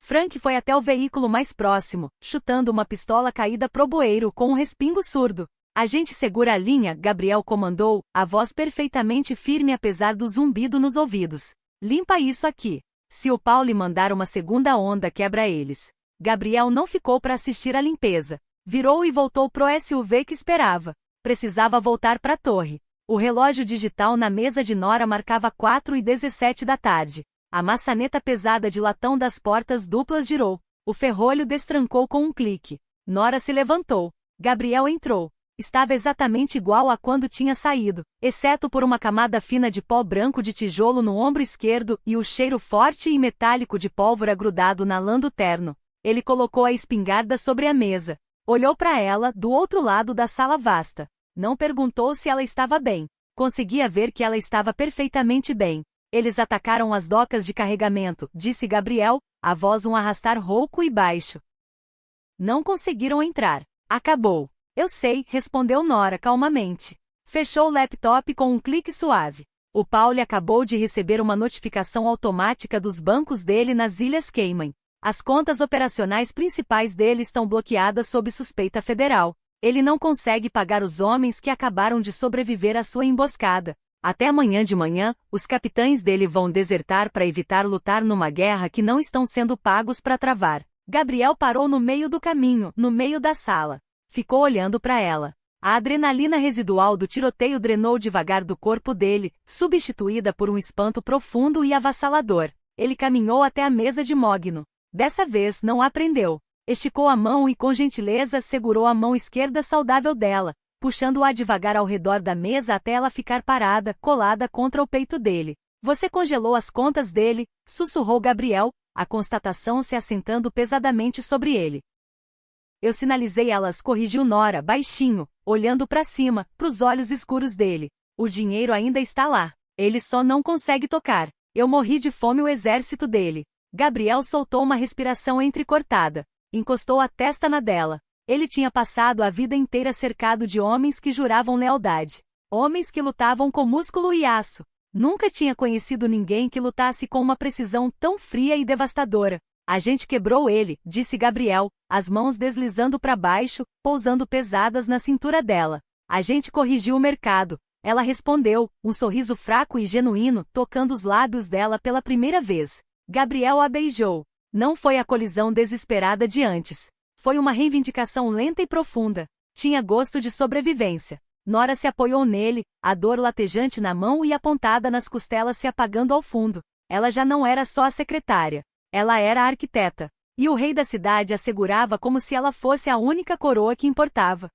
Frank foi até o veículo mais próximo, chutando uma pistola caída pro bueiro com um respingo surdo. A gente segura a linha, Gabriel comandou, a voz perfeitamente firme apesar do zumbido nos ouvidos. Limpa isso aqui. Se o Paulo mandar uma segunda onda, quebra eles. Gabriel não ficou para assistir à limpeza. Virou e voltou pro SUV que esperava. Precisava voltar para a torre. O relógio digital na mesa de Nora marcava 4h17 da tarde. A maçaneta pesada de latão das portas duplas girou. O ferrolho destrancou com um clique. Nora se levantou. Gabriel entrou. Estava exatamente igual a quando tinha saído, exceto por uma camada fina de pó branco de tijolo no ombro esquerdo e o cheiro forte e metálico de pólvora grudado na lã do terno. Ele colocou a espingarda sobre a mesa. Olhou para ela, do outro lado da sala vasta. Não perguntou se ela estava bem. Conseguia ver que ela estava perfeitamente bem. Eles atacaram as docas de carregamento, disse Gabriel, a voz um arrastar rouco e baixo. Não conseguiram entrar. Acabou. Eu sei, respondeu Nora calmamente. Fechou o laptop com um clique suave. O Paulo acabou de receber uma notificação automática dos bancos dele nas Ilhas Cayman. As contas operacionais principais dele estão bloqueadas sob suspeita federal. Ele não consegue pagar os homens que acabaram de sobreviver à sua emboscada. Até amanhã de manhã, os capitães dele vão desertar para evitar lutar numa guerra que não estão sendo pagos para travar. Gabriel parou no meio do caminho, no meio da sala. Ficou olhando para ela. A adrenalina residual do tiroteio drenou devagar do corpo dele, substituída por um espanto profundo e avassalador. Ele caminhou até a mesa de mogno. Dessa vez não aprendeu. Esticou a mão e com gentileza segurou a mão esquerda saudável dela, puxando-a devagar ao redor da mesa até ela ficar parada, colada contra o peito dele. Você congelou as contas dele, sussurrou Gabriel, a constatação se assentando pesadamente sobre ele. Eu sinalizei elas, corrigiu Nora, baixinho, olhando para cima, pros olhos escuros dele. O dinheiro ainda está lá. Ele só não consegue tocar. Eu morri de fome o exército dele. Gabriel soltou uma respiração entrecortada. Encostou a testa na dela. Ele tinha passado a vida inteira cercado de homens que juravam lealdade. Homens que lutavam com músculo e aço. Nunca tinha conhecido ninguém que lutasse com uma precisão tão fria e devastadora. A gente quebrou ele, disse Gabriel, as mãos deslizando para baixo, pousando pesadas na cintura dela. A gente corrigiu o mercado. Ela respondeu, um sorriso fraco e genuíno, tocando os lábios dela pela primeira vez. Gabriel a beijou. Não foi a colisão desesperada de antes. Foi uma reivindicação lenta e profunda. Tinha gosto de sobrevivência. Nora se apoiou nele, a dor latejante na mão e apontada nas costelas se apagando ao fundo. Ela já não era só a secretária. Ela era a arquiteta. E o rei da cidade a segurava como se ela fosse a única coroa que importava.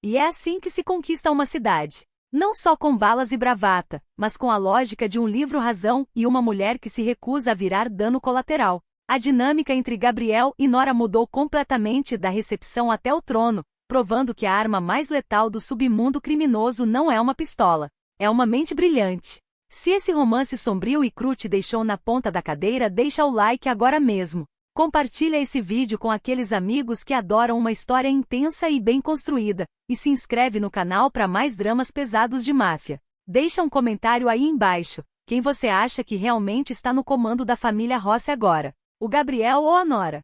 E é assim que se conquista uma cidade. Não só com balas e bravata, mas com a lógica de um livro-razão e uma mulher que se recusa a virar dano colateral. A dinâmica entre Gabriel e Nora mudou completamente da recepção até o trono, provando que a arma mais letal do submundo criminoso não é uma pistola. É uma mente brilhante. Se esse romance sombrio e cru te deixou na ponta da cadeira, deixa o like agora mesmo. Compartilha esse vídeo com aqueles amigos que adoram uma história intensa e bem construída, e se inscreve no canal para mais dramas pesados de máfia. Deixa um comentário aí embaixo, quem você acha que realmente está no comando da família Rossi agora, o Gabriel ou a Nora?